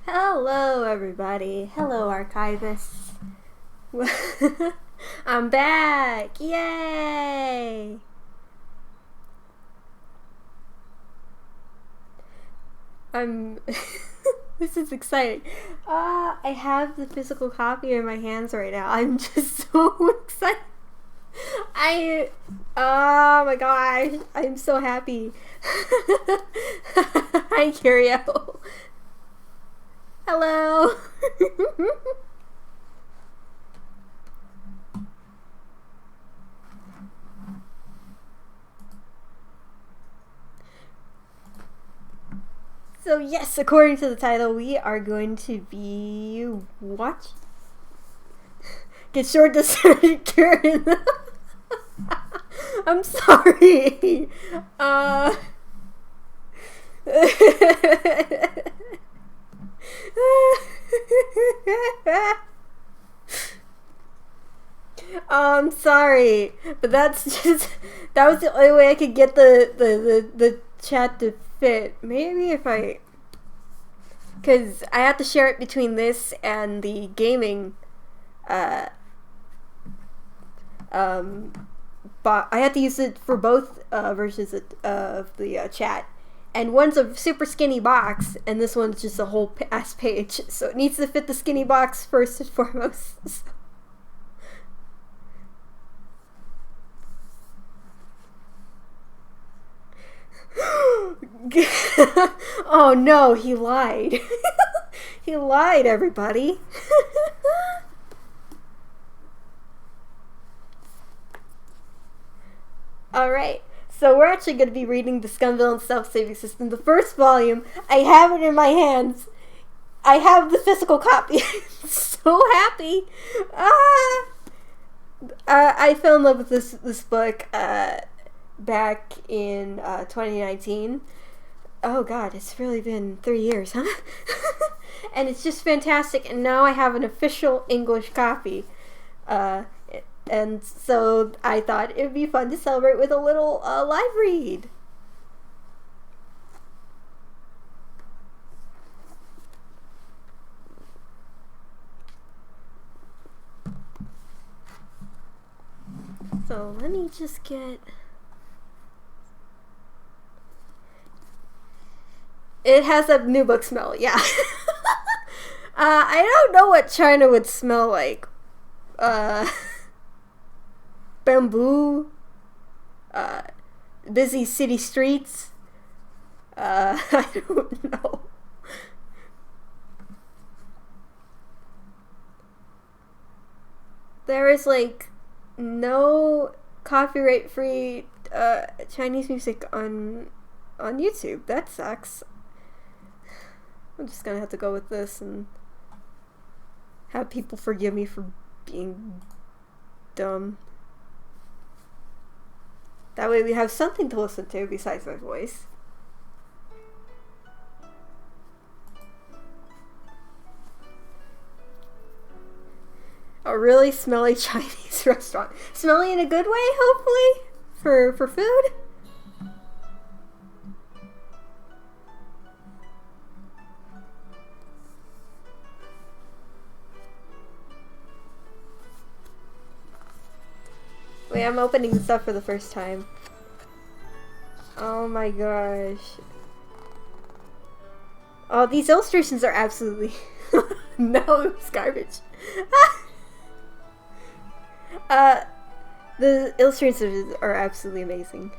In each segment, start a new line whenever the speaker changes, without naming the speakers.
Hello, everybody. Hello, archivists. I'm back! Yay! I'm. This is exciting. I have the physical copy in my hands right now. I'm just so excited. Oh my gosh, I'm so happy. Hi, Curio. Hello. So yes, according to the title, we are going to be Get short to Karen. I'm sorry. I'm sorry, but that was the only way I could get the chat to fit. Maybe if because I have to share it between this and the gaming, but I have to use it for both versions of the chat. And one's a super skinny box, and this one's just a whole ass page. So it needs to fit the skinny box first and foremost. Oh no, he lied. He lied, everybody. Alright. So we're actually going to be reading the Scum Villain Self-Saving System, the first volume. I have it in my hands. I have the physical copy. I'm so happy. I fell in love with this book back in 2019. Oh god, it's really been 3 years, huh? And it's just fantastic. And now I have an official English copy. And so I thought it would be fun to celebrate with a little live read. So let me just get... It has a new book smell, yeah. I don't know what China would smell like. Bamboo, busy city streets. I don't know. There is like no copyright-free Chinese music on YouTube. That sucks. I'm just gonna have to go with this and have people forgive me for being dumb. That way we have something to listen to besides my voice. A really smelly Chinese restaurant. Smelly in a good way, hopefully? For food? Wait, I'm opening this up for the first time. Oh my gosh. Oh, these illustrations are absolutely... No, it's garbage. The illustrations are absolutely amazing.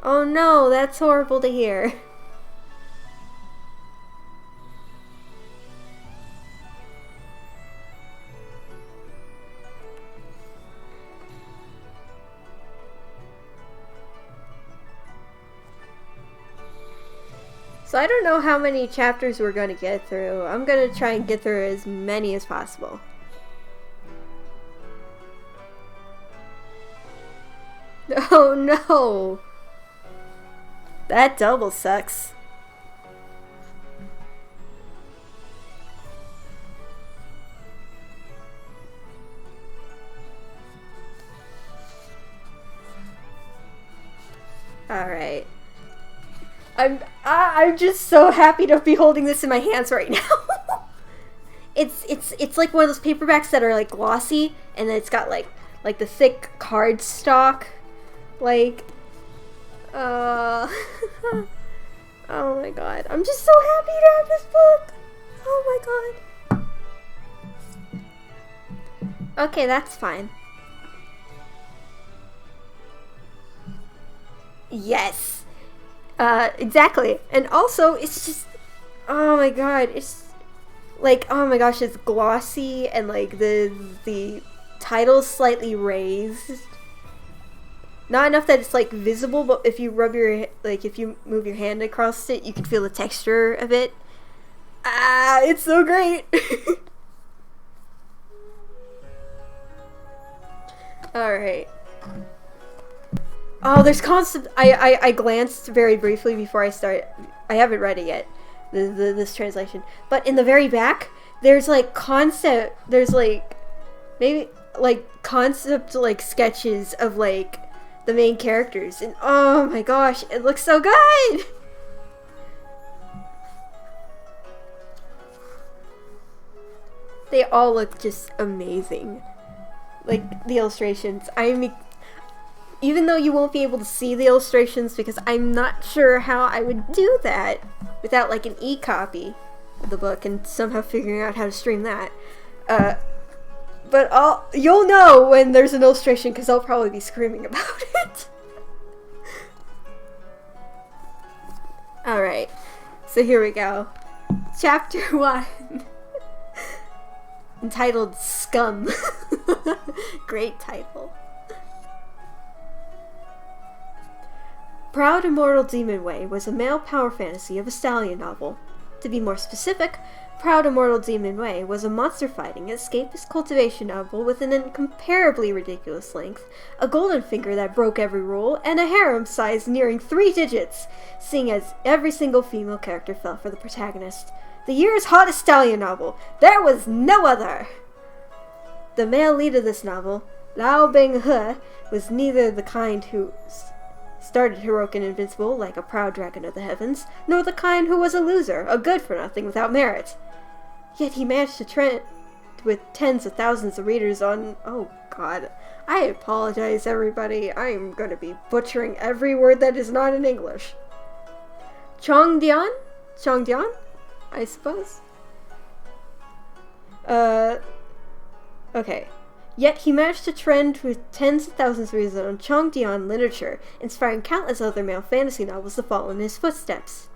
Oh no, that's horrible to hear. So I don't know how many chapters we're going to get through. I'm going to try and get through as many as possible. Oh no! That double sucks. Alright. I'm just so happy to be holding this in my hands right now. It's like one of those paperbacks that are like glossy, and then it's got like the thick cardstock, like oh my god, I'm just so happy to have this book. Oh my god. Okay, that's fine. Yes. Exactly. And also, it's just, oh my god, it's like, oh my gosh, it's glossy, and like the title's slightly raised. Not enough that it's like visible, but if you if you move your hand across it, you can feel the texture of it. Ah, it's so great. Alright. Oh, there's constant. I glanced very briefly before I start. I haven't read it yet, this translation. But in the very back, there's like concept. There's like maybe like concept like sketches of like the main characters, and oh my gosh, it looks so good. They all look just amazing. Like the illustrations. Even though you won't be able to see the illustrations, because I'm not sure how I would do that without like an e-copy of the book and somehow figuring out how to stream that. But you'll know when there's an illustration, because I'll probably be screaming about it. Alright, so here we go. Chapter 1. Entitled Scum. Great title. Proud Immortal Demon Way was a male power fantasy of a stallion novel. To be more specific, Proud Immortal Demon Way was a monster-fighting, escapist cultivation novel with an incomparably ridiculous length, a golden finger that broke every rule, and a harem size nearing 3 digits, seeing as every single female character fell for the protagonist. The year's hottest stallion novel. There was no other! The male lead of this novel, Lao Bing-he, was neither the kind who started heroic and invincible like a proud dragon of the heavens, nor the kind who was a loser, a good-for-nothing without merit. Yet he managed to trend with tens of thousands of readers on... Oh god, I apologize everybody, I'm gonna be butchering every word that is not in English. Chongdian? Chongdian? I suppose? Okay. Yet he managed to trend with tens of thousands of readers on Chongdian literature, inspiring countless other male fantasy novels to follow in his footsteps.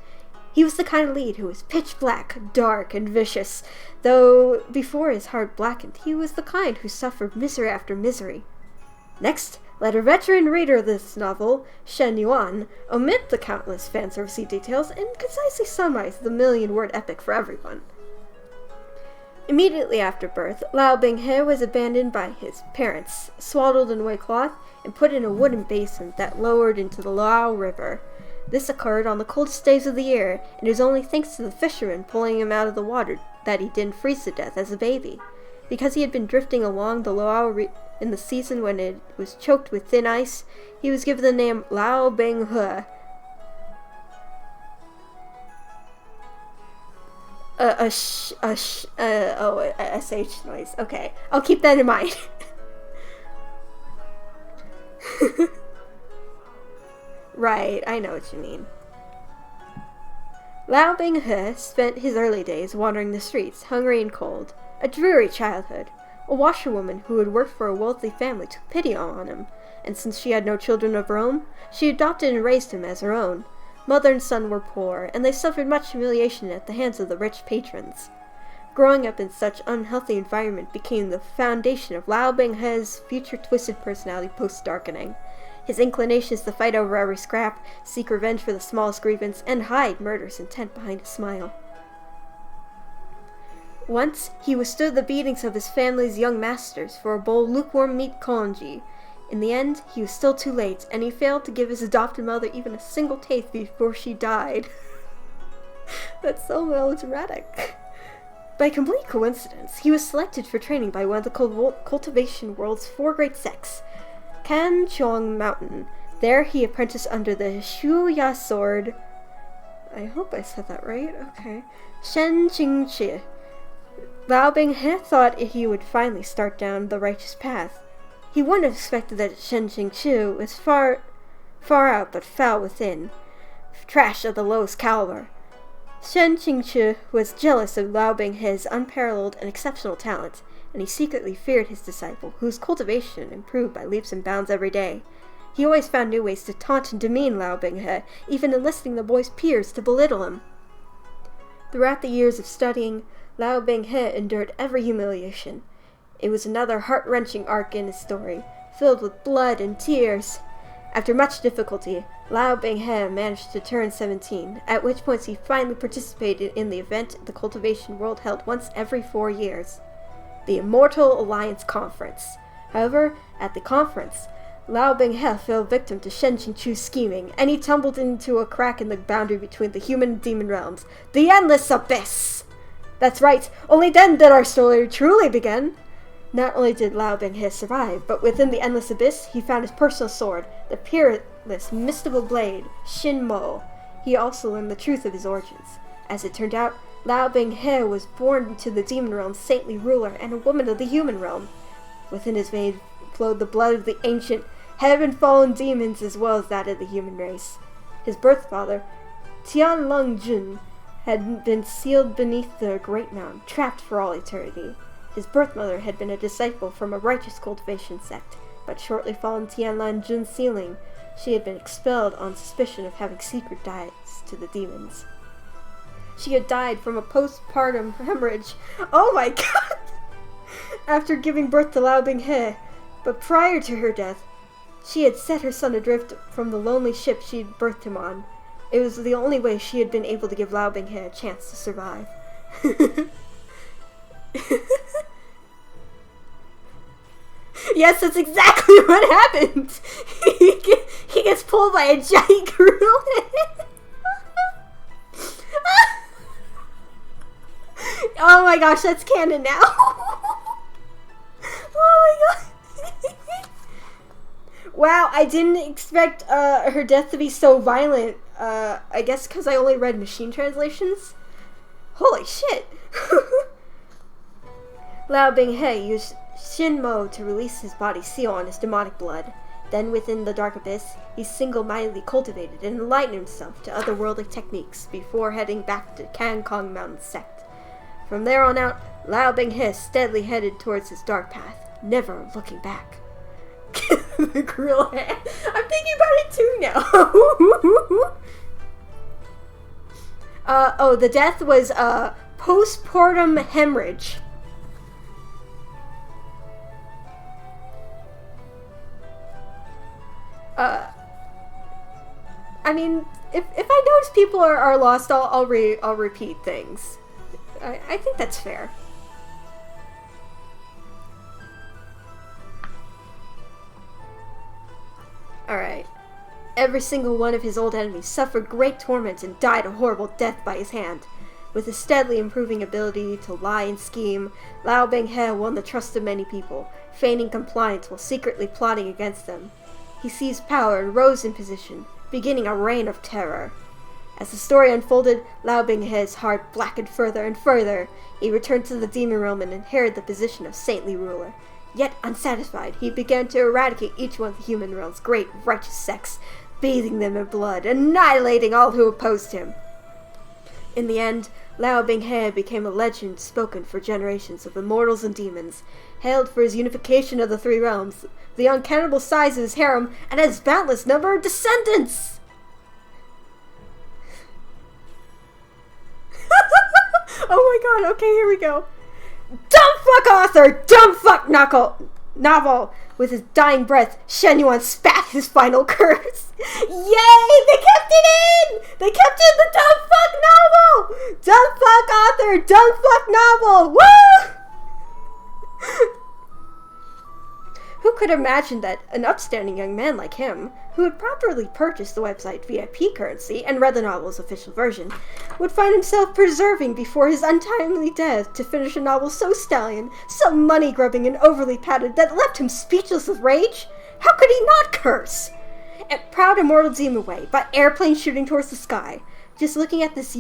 He was the kind of lead who was pitch black, dark, and vicious, though before his heart blackened, he was the kind who suffered misery after misery. Next, let a veteran reader of this novel, Shen Yuan, omit the countless fanservice details and concisely summarize the million-word epic for everyone. Immediately after birth, Lao Bing-he was abandoned by his parents, swaddled in white cloth, and put in a wooden basin that lowered into the Lao River. This occurred on the coldest days of the year, and it was only thanks to the fishermen pulling him out of the water that he didn't freeze to death as a baby. Because he had been drifting along the Lao in the season when it was choked with thin ice, he was given the name Lao Bing-he. A sh noise. Okay, I'll keep that in mind. Right, I know what you mean. Lao Bing-he spent his early days wandering the streets, hungry and cold. A dreary childhood. A washerwoman who had worked for a wealthy family took pity on him, and since she had no children of her own, she adopted and raised him as her own. Mother and son were poor, and they suffered much humiliation at the hands of the rich patrons. Growing up in such unhealthy environment became the foundation of Lao Bing-he's future twisted personality post-darkening. His inclinations to fight over every scrap, seek revenge for the smallest grievance, and hide murderous intent behind a smile. Once, he withstood the beatings of his family's young masters for a bowl of lukewarm meat congee. In the end, he was still too late, and he failed to give his adopted mother even a single taste before she died. That's so melodramatic. By complete coincidence, he was selected for training by one of the cultivation world's 4 great sects, Kanchong Mountain. There he apprenticed under the Shuya sword I hope I said that right. Okay. Shen Qingqi. Lao Binghe thought he would finally start down the righteous path. He wouldn't have expected that Shen Qingqi was far out but foul within. Trash of the lowest caliber. Shen Qingqi was jealous of Lao Binghe's unparalleled and exceptional talent, and he secretly feared his disciple, whose cultivation improved by leaps and bounds every day. He always found new ways to taunt and demean Lao Binghe, even enlisting the boy's peers to belittle him. Throughout the years of studying, Lao Binghe endured every humiliation. It was another heart-wrenching arc in his story, filled with blood and tears. After much difficulty, Lao Binghe managed to turn 17, at which point he finally participated in the event the cultivation world held once every 4 years, the Immortal Alliance Conference. However, at the conference, Lao Binghe fell victim to Shen Qingqi's scheming, and he tumbled into a crack in the boundary between the human and demon realms, the Endless Abyss! That's right, only then did our story truly begin! Not only did Lao Binghe survive, but within the Endless Abyss, he found his personal sword, the peerless, mystical blade, Shin Mo. He also learned the truth of his origins. As it turned out, Lao Binghe was born into the demon realm's saintly ruler and a woman of the human realm. Within his veins flowed the blood of the ancient, heaven-fallen demons as well as that of the human race. His birth father, Tianlong Jun, had been sealed beneath the great mountain, trapped for all eternity. His birth mother had been a disciple from a righteous cultivation sect, but shortly following Tianlong Jun's sealing, she had been expelled on suspicion of having secret ties to the demons. She had died from a postpartum hemorrhage. Oh my god! After giving birth to Lao Binghe, but prior to her death, she had set her son adrift from the lonely ship she had birthed him on. It was the only way she had been able to give Lao Binghe a chance to survive. Yes, that's exactly what happens! He gets pulled by a giant gorilla. Oh my gosh, that's canon now. Oh my god. Wow, I didn't expect her death to be so violent. I guess because I only read machine translations. Holy shit. Lao Binghe used Shinmo to release his body's seal on his demonic blood. Then within the dark abyss, he single-mindedly cultivated and enlightened himself to otherworldly techniques before heading back to Kangkong Mountain sect. From there on out, Lao Binghe steadily headed towards his dark path, never looking back. The grill head. I'm thinking about it too now. Oh, the death was postpartum hemorrhage. I mean, if I notice people are lost, I'll repeat things. I think that's fair. Alright. Every single one of his old enemies suffered great torment and died a horrible death by his hand. With his steadily improving ability to lie and scheme, Lao Binghe won the trust of many people, feigning compliance while secretly plotting against them. He seized power and rose in position, beginning a reign of terror. As the story unfolded, Lao Binghe's heart blackened further and further. He returned to the demon realm and inherited the position of saintly ruler. Yet unsatisfied, he began to eradicate each one of the human realm's great righteous sects, bathing them in blood, annihilating all who opposed him. In the end, Lao Binghe became a legend spoken for generations of immortals and demons, hailed for his unification of the three realms, the uncountable size of his harem, and his boundless number of descendants! Oh my god, okay, here we go. Dumb fuck author, dumb fuck novel! With his dying breath, Shen Yuan spat his final curse. Yay! They kept it in! They kept in the dumb fuck novel! Dumb fuck author, dumb fuck novel! Woo! Who could imagine that an upstanding young man like him, who had properly purchased the website VIP currency and read the novel's official version, would find himself persevering before his untimely death to finish a novel so stallion, so money-grubbing and overly padded that left him speechless with rage? How could he not curse? and proud immortal demon way, by airplane shooting towards the sky. Just looking at this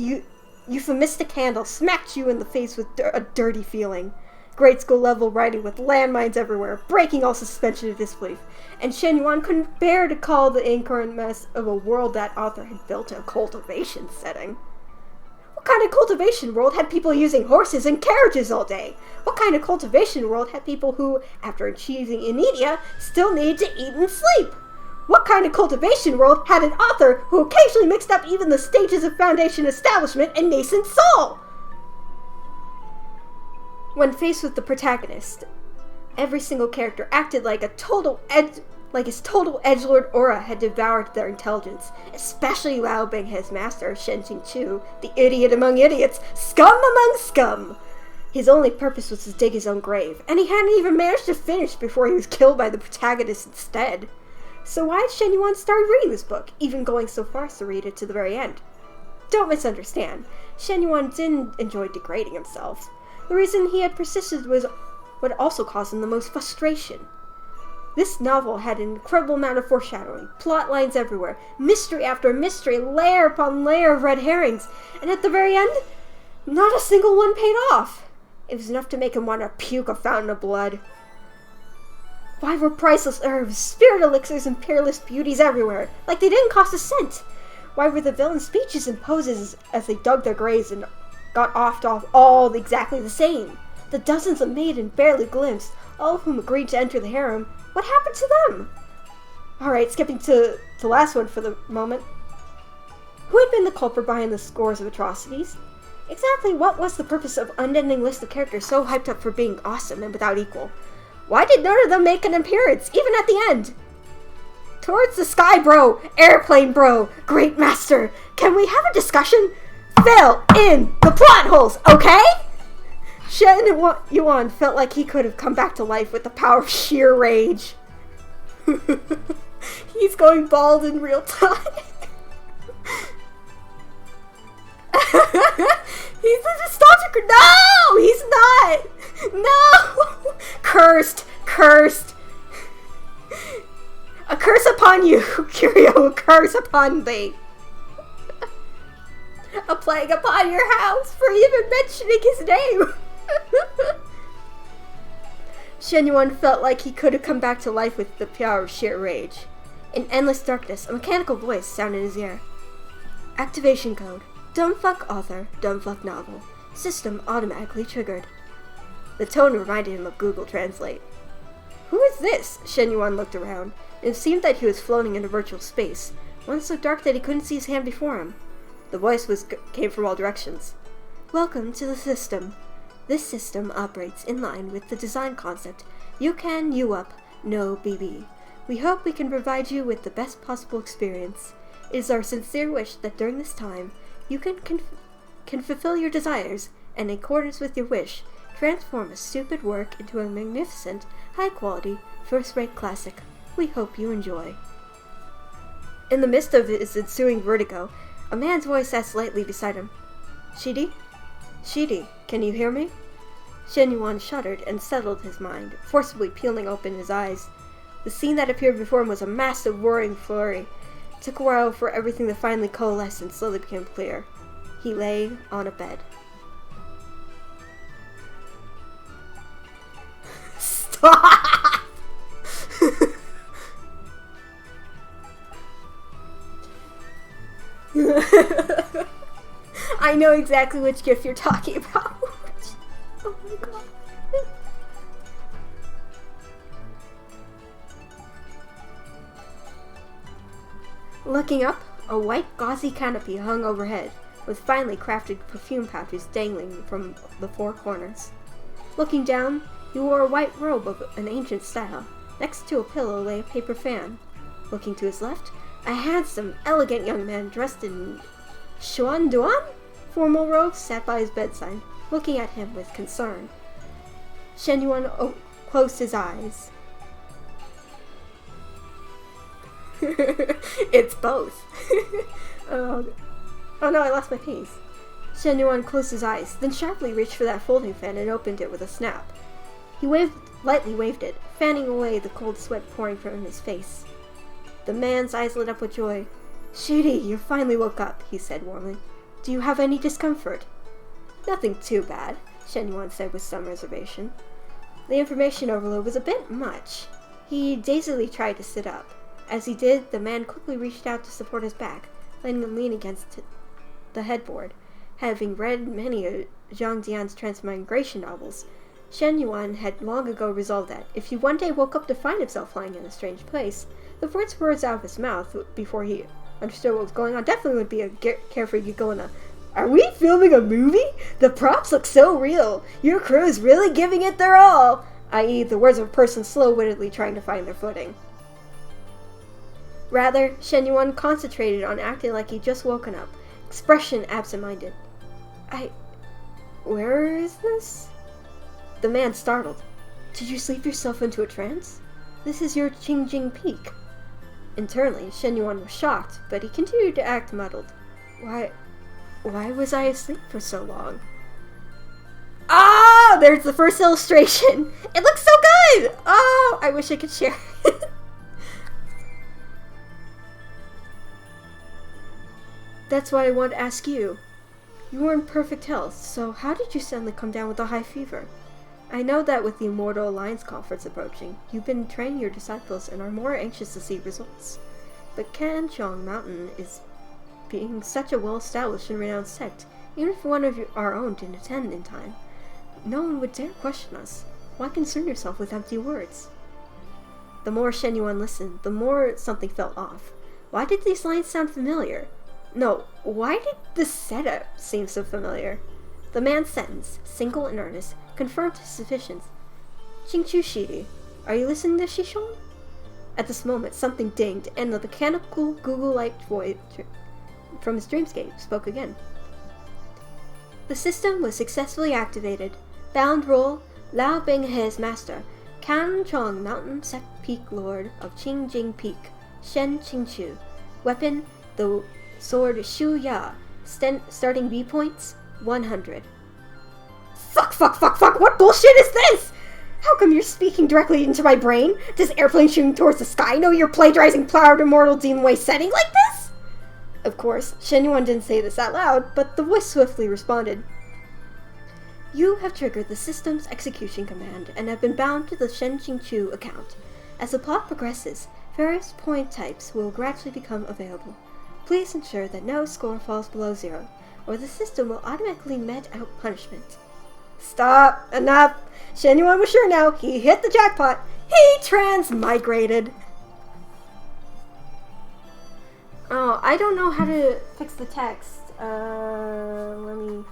euphemistic handle smacked you in the face with a dirty feeling. Grade school level writing with landmines everywhere, breaking all suspension of disbelief. And Shen Yuan couldn't bear to call the incarnate mess of a world that author had built a cultivation setting. What kind of cultivation world had people using horses and carriages all day? What kind of cultivation world had people who, after achieving inedia, still needed to eat and sleep? What kind of cultivation world had an author who occasionally mixed up even the stages of foundation establishment and nascent soul? When faced with the protagonist, every single character acted like his total edgelord aura had devoured their intelligence, especially Lao Bing, his master, Shen Qingqiu, the idiot among idiots, scum among scum. His only purpose was to dig his own grave, and he hadn't even managed to finish before he was killed by the protagonist instead. So why did Shen Yuan start reading this book, even going so far as to read it to the very end? Don't misunderstand, Shen Yuan didn't enjoy degrading himself. The reason he had persisted was what also caused him the most frustration. This novel had an incredible amount of foreshadowing, plot lines everywhere, mystery after mystery, layer upon layer of red herrings, and at the very end, not a single one paid off. It was enough to make him want to puke a fountain of blood. Why were priceless herbs, spirit elixirs, and peerless beauties everywhere, like they didn't cost a cent? Why were the villains' speeches and poses as they dug their graves and got off all exactly the same? The dozens of maidens barely glimpsed, all of whom agreed to enter the harem. What happened to them? Alright, skipping to the last one for the moment. Who had been the culprit behind the scores of atrocities? Exactly what was the purpose of an unending list of characters so hyped up for being awesome and without equal? Why did none of them make an appearance, even at the end? Towards the sky, bro! Airplane, bro! Great master! Can we have a discussion? Fill in the plot holes, okay? Shen Yuan felt like he could have come back to life with the power of sheer rage. He's going bald in real time. He's a nostalgic. No, he's not. No, cursed. A curse upon you, Curio. A curse upon thee. A plague upon your house for even mentioning his name. Shen Yuan felt like he could have come back to life with the power of sheer rage. In endless darkness, a mechanical voice sounded in his ear. Activation code. Don't fuck author, don't fuck novel. System automatically triggered. The tone reminded him of Google Translate. Who is this? Shen Yuan looked around. It seemed that he was floating in a virtual space, one so dark that he couldn't see his hand before him. The voice came from all directions. Welcome to the system. This system operates in line with the design concept, you can, you up, no BB. We hope we can provide you with the best possible experience. It is our sincere wish that during this time, you can fulfill your desires, and in accordance with your wish, transform a stupid work into a magnificent, high-quality, first-rate classic. We hope you enjoy. In the midst of his ensuing vertigo, a man's voice asked lightly beside him, Shidi? Shidi, can you hear me? Shen Yuan shuddered and settled his mind, forcibly peeling open his eyes. The scene that appeared before him was a massive roaring flurry. It took a while for everything to finally coalesce and slowly became clear. He lay on a bed. Stop! I know exactly which GIF you're talking about. Oh my god. Looking up, a white gauzy canopy hung overhead, with finely crafted perfume pouches dangling from the four corners. Looking down, he wore a white robe of an ancient style. Next to a pillow lay a paper fan. Looking to his left, a handsome, elegant young man dressed in Xuanduan formal robes sat by his bedside, looking at him with concern. Shen Yuan closed his eyes. It's both. Oh no, I lost my piece. Shen Yuan closed his eyes, then sharply reached for that folding fan and opened it with a snap. He lightly waved it, fanning away the cold sweat pouring from his face. The man's eyes lit up with joy. Shidi, you finally woke up, he said warmly. Do you have any discomfort? Nothing too bad, Shen Yuan said with some reservation. The information overload was a bit much. He dazedly tried to sit up. As he did, the man quickly reached out to support his back, letting him lean against the headboard. Having read many of Zhang Dian's transmigration novels, Shen Yuan had long ago resolved that, if he one day woke up to find himself lying in a strange place, the first words out of his mouth before he understood what was going on definitely would be a carefree giggle and a, "Are we filming a movie? The props look so real. Your crew is really giving it their all," i.e. the words of a person slow-wittedly trying to find their footing. Rather, Shen Yuan concentrated on acting like he'd just woken up, expression absent-minded. Where is this? The man startled. Did you sleep yourself into a trance? This is your Qingjing Peak. Internally, Shen Yuan was shocked, but he continued to act muddled. Why was I asleep for so long? Oh, there's the first illustration. It looks so good. Oh, I wish I could share it. That's why I want to ask you. You were in perfect health, so how did you suddenly come down with a high fever? I know that with the Immortal Alliance conference approaching, you've been training your disciples and are more anxious to see results. But Kanchong Mountain is being such a well-established and renowned sect, even if one of our own didn't attend in time, no one would dare question us. Why concern yourself with empty words? The more Shen Yuan listened, the more something felt off. Why did these lines sound familiar? No, why did the setup seem so familiar? The man's sentence, single and earnest, confirmed his suspicions. Qingchu Shidi, are you listening to Shishong? At this moment, something dinged, and the mechanical Google-like voice from his dreamscape spoke again. The system was successfully activated. Bound roll, Lao Binghe's master, Kanchong Mountain Sect Peak Lord of Qingjing Peak, Shen Qingchu. Weapon, the sword Shu Ya. Starting B points, 100. Fuck, what bullshit is this? How come you're speaking directly into my brain? Does airplane shooting towards the sky know you're plagiarizing Proud Immortal Demon Way setting like this? Of course, Shen Yuan didn't say this out loud, but the voice swiftly responded. You have triggered the system's execution command and have been bound to the Shen Qingchu account. As the plot progresses, various point types will gradually become available. Please ensure that no score falls below 0, or the system will automatically met out punishment. Stop! Enough! Shen Yuan was sure now. He hit the jackpot. He transmigrated. Oh, I don't know how to fix the text. Let me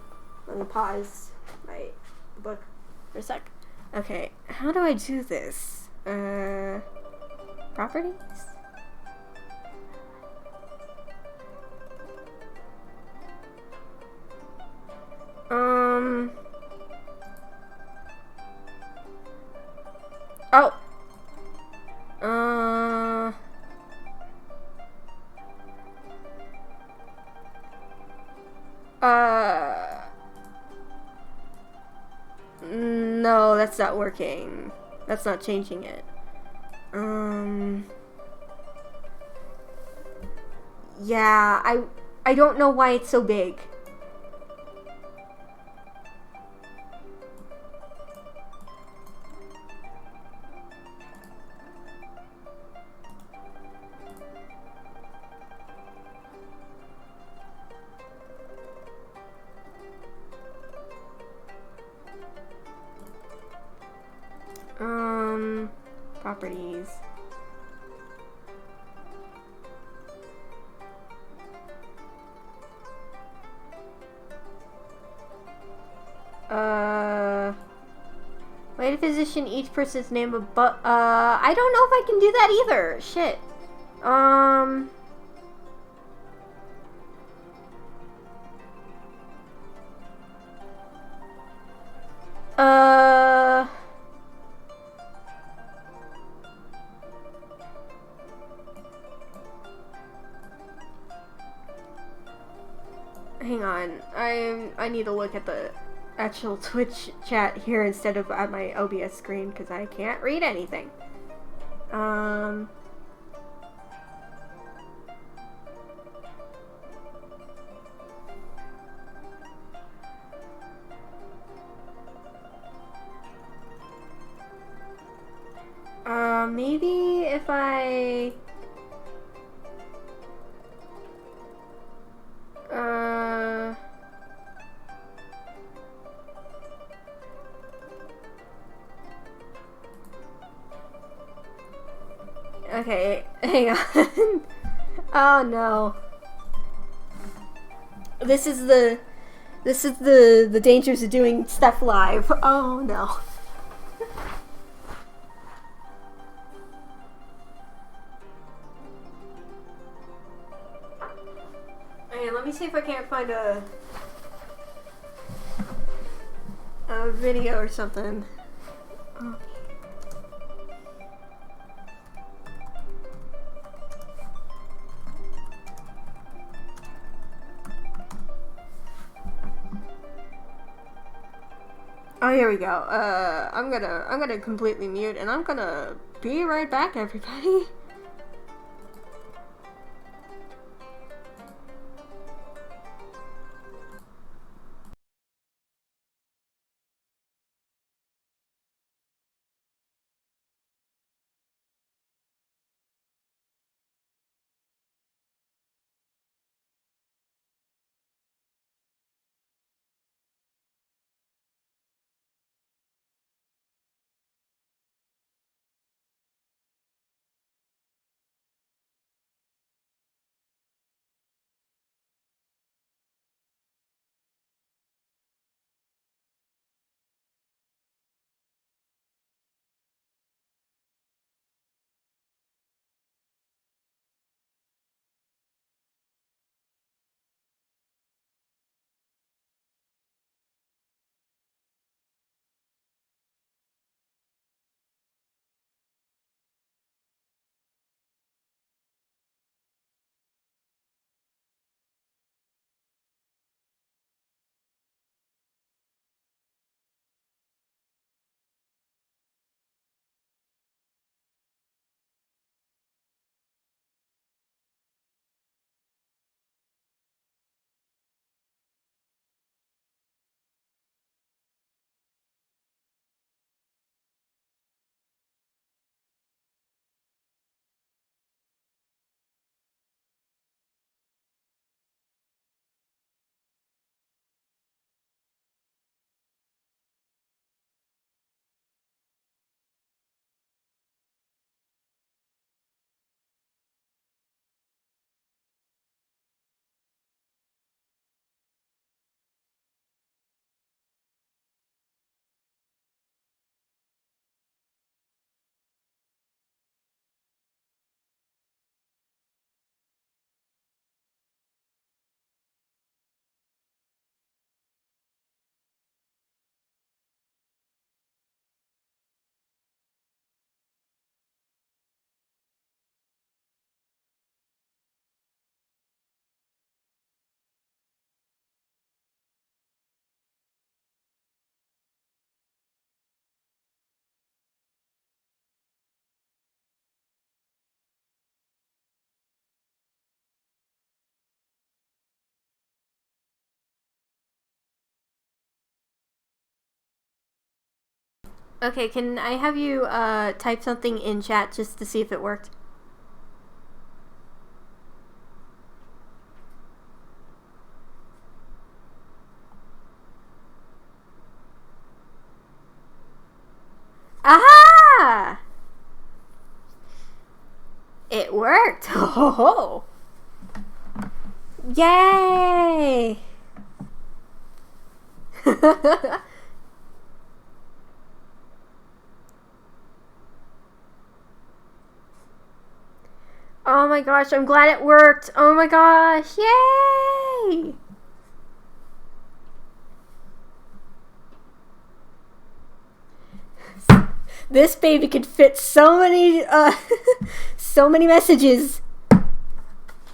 pause my book for a sec. Okay, how do I do this? Properties? Oh. No, that's not working. That's not changing it. Yeah, I don't know why it's so big. Properties. Way to position each person's name above. I don't know if I can do that either. Shit. Hang on. I need to look at the actual Twitch chat here instead of at my OBS screen because I can't read anything. Maybe if I... Okay, hang on. Oh no. This is the dangers of doing stuff live. Oh no. Okay, let me see if I can't find a video or something. Oh. Oh, here we go. I'm gonna completely mute, and I'm gonna be right back, everybody. Okay, can I have you type something in chat just to see if it worked? Aha! It worked! Oh! Yay! Oh my gosh, I'm glad it worked. Oh my gosh, yay! This baby could fit so many, so many messages.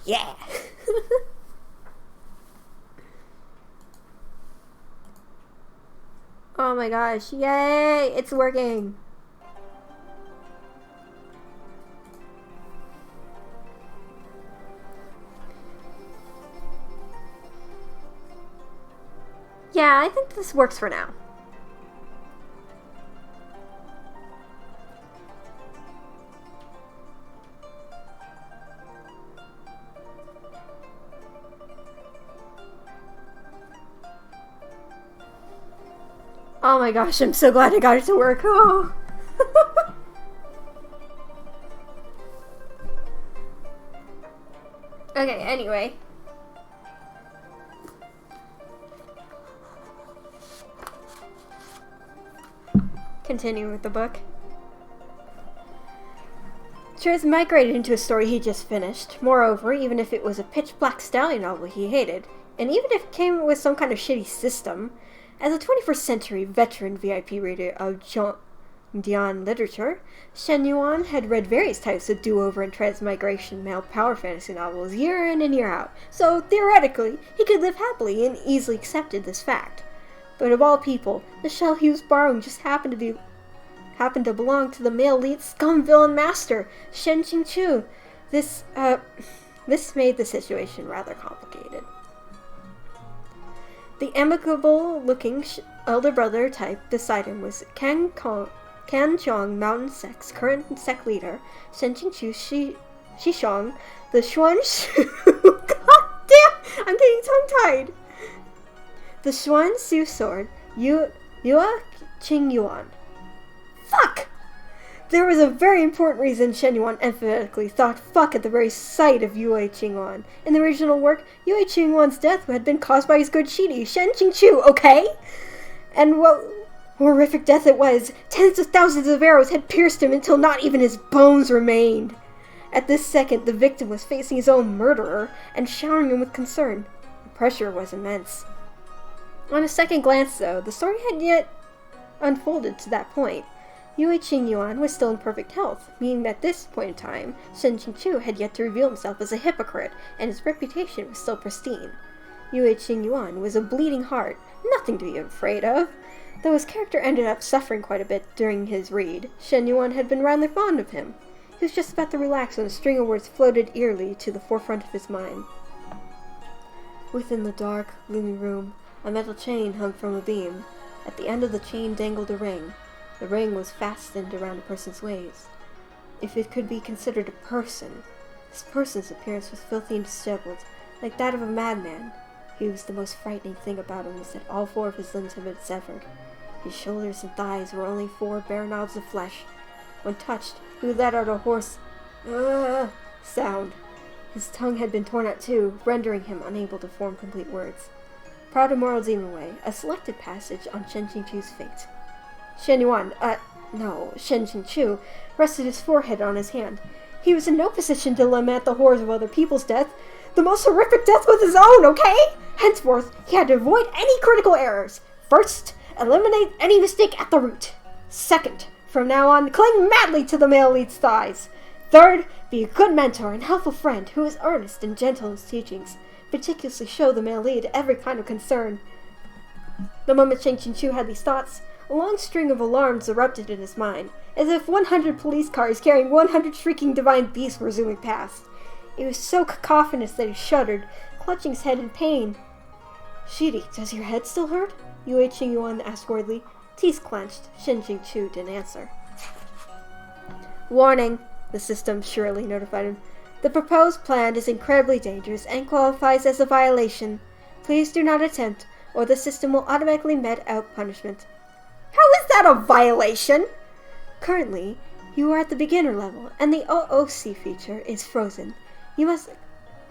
Yeah. Oh my gosh, yay! It's working. Yeah, I think this works for now. Oh my gosh, I'm so glad I got it to work. Oh. Okay, anyway. Continuing with the book. Transmigrated into a story he just finished. Moreover, even if it was a pitch-black stallion novel he hated, and even if it came with some kind of shitty system, as a 21st century veteran VIP reader of Dian literature, Shen Yuan had read various types of do-over and transmigration male power fantasy novels year in and year out, so theoretically, he could live happily and easily accepted this fact. But of all people, the shell he was borrowing just happened to belong to the male lead scum villain master, Shen Qingqiu. This made the situation rather complicated. The amicable-looking elder brother type beside him was Kanchong Mountain Sect's current sect leader, Shen Qingqiu Shishong, the Xuan Shu. God damn! I'm getting tongue-tied! The Xuan Su sword, Yua Qingyuan. Fuck! There was a very important reason Shen Yuan emphatically thought fuck at the very sight of Yue Qingyuan. In the original work, Yue Qingyuan's death had been caused by his good shidi, Shen Qingqiu, okay? And what horrific death it was. Tens of thousands of arrows had pierced him until not even his bones remained. At this second, the victim was facing his own murderer and showering him with concern. The pressure was immense. On a second glance, though, the story had yet unfolded to that point. Yue Qingyuan was still in perfect health, meaning that at this point in time, Shen Qingqiu had yet to reveal himself as a hypocrite, and his reputation was still pristine. Yue Qingyuan was a bleeding heart, nothing to be afraid of. Though his character ended up suffering quite a bit during his read, Shen Yuan had been rather fond of him. He was just about to relax when a string of words floated eerily to the forefront of his mind. Within the dark, gloomy room, a metal chain hung from a beam. At the end of the chain dangled a ring. The ring was fastened around a person's waist. If it could be considered a person, this person's appearance was filthy and disheveled, like that of a madman. He was the most frightening thing about him was that all four of his limbs had been severed. His shoulders and thighs were only four bare knobs of flesh. When touched, he would let out a hoarse sound. His tongue had been torn out too, rendering him unable to form complete words. Proud of moral demon way, a selected passage on Shen Qingqiu's fate. Shen Qingqiu rested his forehead on his hand. He was in no position to lament the horrors of other people's death. The most horrific death was his own, okay? Henceforth, he had to avoid any critical errors. First, eliminate any mistake at the root. Second, from now on, cling madly to the male lead's thighs. Third, be a good mentor and helpful friend who is earnest and gentle in his teachings. Particularly show the male lead every kind of concern. The moment Shen Qingqiu had these thoughts, a long string of alarms erupted in his mind, as if 100 police cars carrying 100 shrieking divine beasts were zooming past. It was so cacophonous that he shuddered, clutching his head in pain. Shiri, does your head still hurt? Yue Qingyuan asked worriedly. Teeth clenched. Shen Qingqiu didn't answer. Warning, the system surely notified him. The proposed plan is incredibly dangerous and qualifies as a violation. Please do not attempt, or the system will automatically met out punishment. How is that a violation? Currently, you are at the beginner level, and the OOC feature is frozen. You must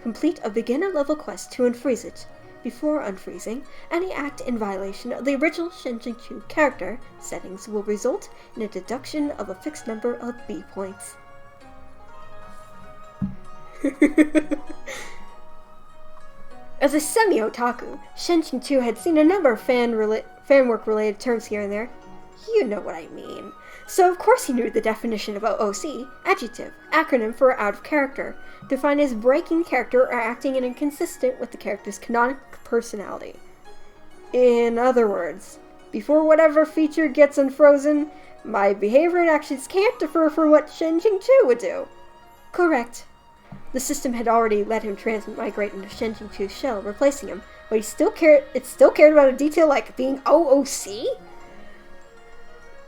complete a beginner level quest to unfreeze it. Before unfreezing, any act in violation of the original Shen Qingqiu character settings will result in a deduction of a fixed number of B points. As a semi-otaku, Shen Qingqiu had seen a number of fan work-related terms here and there. You know what I mean. So of course he knew the definition of OOC, adjective, acronym for out of character, defined as breaking character or acting inconsistent with the character's canonic personality. In other words, before whatever feature gets unfrozen, my behavior and actions can't differ from what Shen Qingqiu would do. Correct. The system had already let him transmigrate into Shen Qingqiu's shell, replacing him, but it still cared about a detail like being OOC?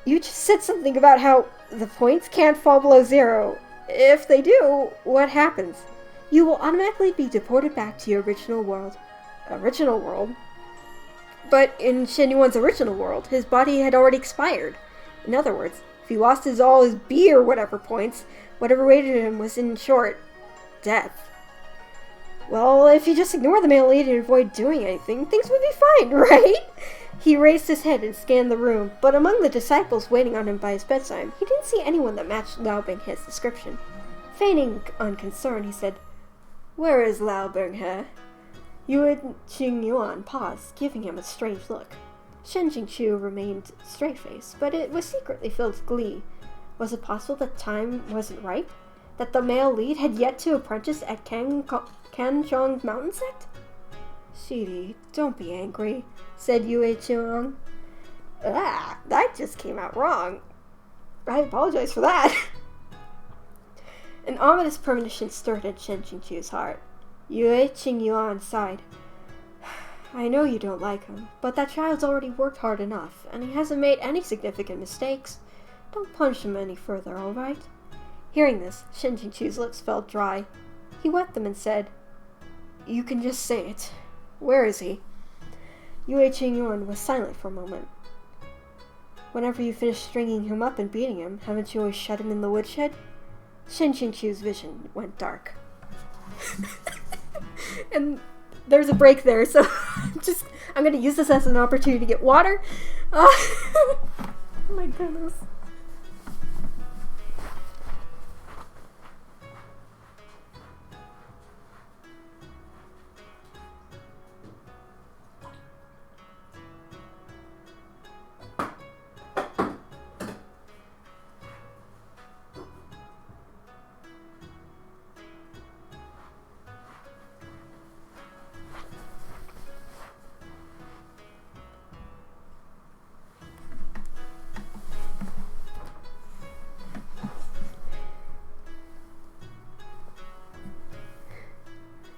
You just said something about how the points can't fall below 0. If they do, what happens? You will automatically be deported back to your original world. Original world? But in Shen Yuan's original world, his body had already expired. In other words, if he lost all his B or whatever points, whatever awaited him was, in short, death. Well, if you just ignore the male lead and avoid doing anything, things would be fine, right? He raised his head and scanned the room, but among the disciples waiting on him by his bedside, he didn't see anyone that matched Lao Binghe's description. Feigning unconcern, he said, "Where is Lao Binghe?" Yue Qingyuan paused, giving him a strange look. Shen Jingqiu remained straight-faced, but it was secretly filled with glee. Was it possible that time wasn't ripe? That the male lead had yet to apprentice at Kanchong Mountain Sect? "Shidi, don't be angry," said Yue Qiong. That just came out wrong. I apologize for that. An ominous premonition stirred in Shen Jingqiu's heart. Yue Qingyuan sighed. "I know you don't like him, but that child's already worked hard enough, and he hasn't made any significant mistakes. Don't punish him any further, all right?" Hearing this, Shen Jingqiu's lips felt dry. He wet them and said, "You can just say it. Where is he?" Yue Qingyuan was silent for a moment. "Whenever you finish stringing him up and beating him, haven't you always shut him in the woodshed?" Shen Jingqiu's vision went dark. And there's a break there, so I'm going to use this as an opportunity to get water. Oh my goodness.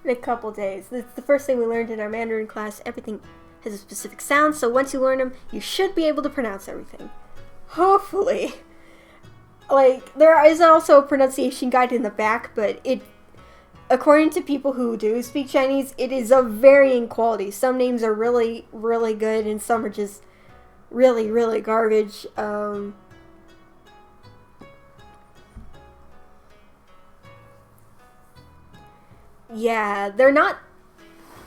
In a couple days. That's the first thing we learned in our Mandarin class. Everything has a specific sound, so once you learn them, you should be able to pronounce everything. Hopefully. Like, there is also a pronunciation guide in the back, but according to people who do speak Chinese, it is of varying quality. Some names are really, really good, and some are just really, really garbage. Yeah, they're not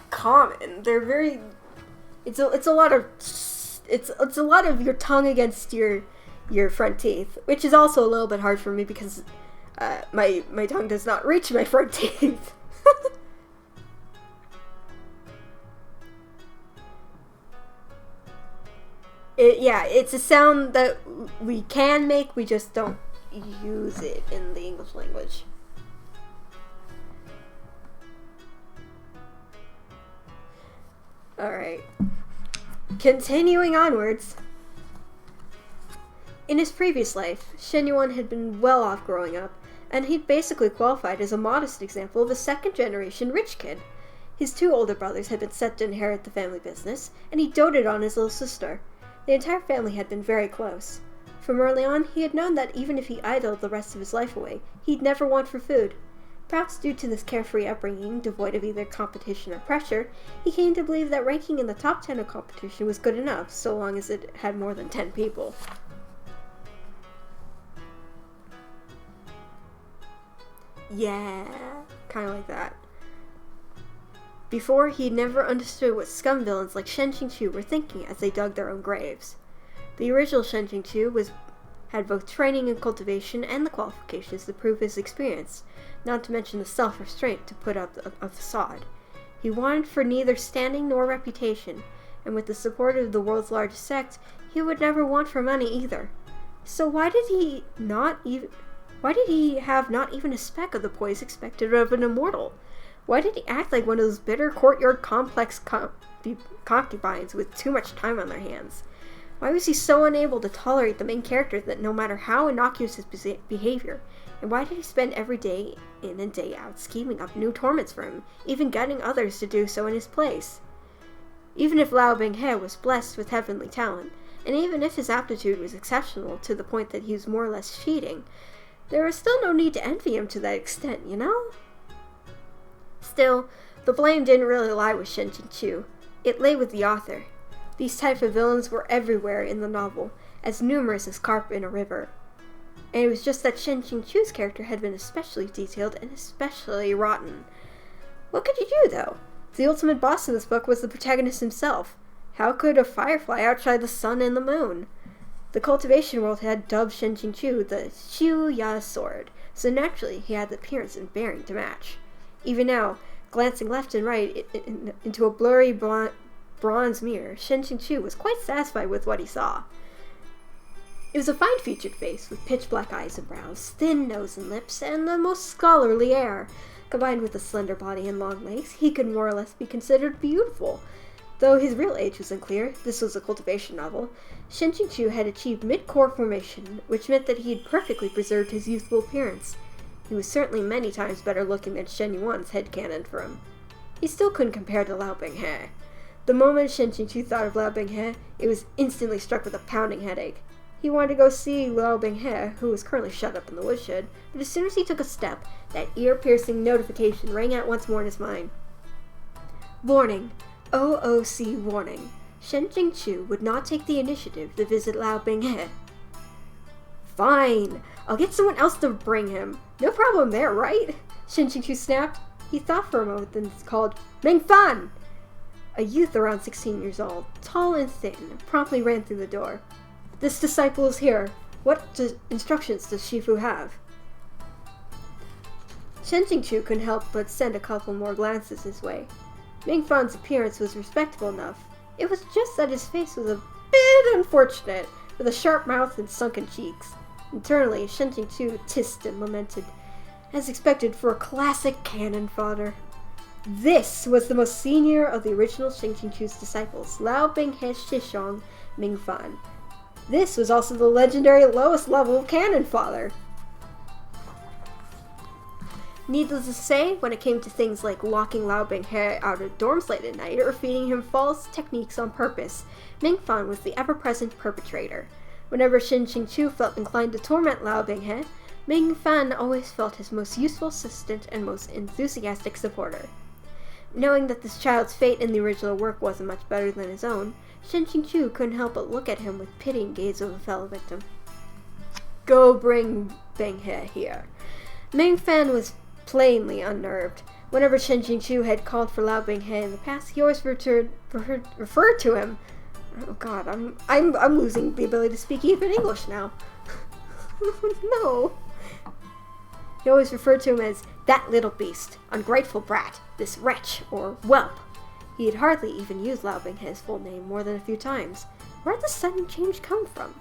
common. They're very. It's a lot of your tongue against your front teeth, which is also a little bit hard for me because my tongue does not reach my front teeth. It's a sound that we can make. We just don't use it in the English language. Alright. Continuing onwards. In his previous life, Shen Yuan had been well off growing up, and he'd basically qualified as a modest example of a second-generation rich kid. His two older brothers had been set to inherit the family business, and he doted on his little sister. The entire family had been very close. From early on, he had known that even if he idled the rest of his life away, he'd never want for food. Perhaps due to this carefree upbringing, devoid of either competition or pressure, he came to believe that ranking in the top 10 of competition was good enough, so long as it had more than 10 people. Yeah, kind of like that. Before, he'd never understood what scum villains like Shen Jingqiu were thinking as they dug their own graves. The original Shen Jingqiu had both training and cultivation and the qualifications to prove his experience, not to mention the self-restraint to put up a facade. He wanted for neither standing nor reputation, and with the support of the world's largest sect, he would never want for money either. So why did he have not even a speck of the poise expected of an immortal? Why did he act like one of those bitter courtyard complex concubines with too much time on their hands? Why was he so unable to tolerate the main character that no matter how innocuous his behavior? And why did he spend every day in and day out scheming up new torments for him, even getting others to do so in his place? Even if Lao Binghe was blessed with heavenly talent, and even if his aptitude was exceptional to the point that he was more or less cheating, there was still no need to envy him to that extent, you know? Still, the blame didn't really lie with Shen Jingqiu. It lay with the author. These type of villains were everywhere in the novel, as numerous as carp in a river. And it was just that Shen Qingqiu's character had been especially detailed and especially rotten. What could you do, though? The ultimate boss in this book was the protagonist himself. How could a firefly outshine the sun and the moon? The cultivation world had dubbed Shen Qingqiu the Xiu Ya sword, so naturally he had the appearance and bearing to match. Even now, glancing left and right into a blurry bronze mirror, Shen Qingqiu was quite satisfied with what he saw. It was a fine-featured face with pitch-black eyes and brows, thin nose and lips, and the most scholarly air. Combined with a slender body and long legs, he could more or less be considered beautiful. Though his real age was unclear, this was a cultivation novel, Shen Qingqiu had achieved mid-core formation, which meant that he had perfectly preserved his youthful appearance. He was certainly many times better looking than Shen Yuan's headcanon for him. He still couldn't compare to Lao Binghe. The moment Shen Qingqiu thought of Lao Binghe, it was instantly struck with a pounding headache. He wanted to go see Lao Binghe, who was currently shut up in the woodshed, but as soon as he took a step, that ear-piercing notification rang out once more in his mind. Warning. OOC warning. Shen Qingqiu would not take the initiative to visit Lao Binghe. Fine. I'll get someone else to bring him. No problem there, right? Shen Qingqiu snapped. He thought for a moment, then called, Ming Fan! A youth around 16 years old, tall and thin, promptly ran through the door. This disciple is here. What instructions does Shifu have? Shen Qingqiu couldn't help but send a couple more glances his way. Ming Fan's appearance was respectable enough. It was just that his face was a bit unfortunate, with a sharp mouth and sunken cheeks. Internally, Shen Qingqiu tissed and lamented, as expected for a classic cannon fodder. This was the most senior of the original Shen Qingqiu's disciples, Lao Binghe Shishong Ming Fan. This was also the legendary lowest level of cannon fodder. Needless to say, when it came to things like locking Lao Binghe out of dorms late at night or feeding him false techniques on purpose, Ming Fan was the ever-present perpetrator. Whenever Shen Qingqiu felt inclined to torment Lao Binghe, Ming Fan always felt his most useful assistant and most enthusiastic supporter. Knowing that this child's fate in the original work wasn't much better than his own, Shen Qingqiu couldn't help but look at him with pitying gaze of a fellow victim. Go bring Binghe here. Ming Fan was plainly unnerved. Whenever Shen Qingqiu had called for Lao Binghe in the past, he always referred to him. Oh God, I'm losing the ability to speak even English now. No. He always referred to him as that little beast, ungrateful brat, this wretch, or whelp. He had hardly even used Lao Binghe's full name more than a few times. Where did the sudden change come from?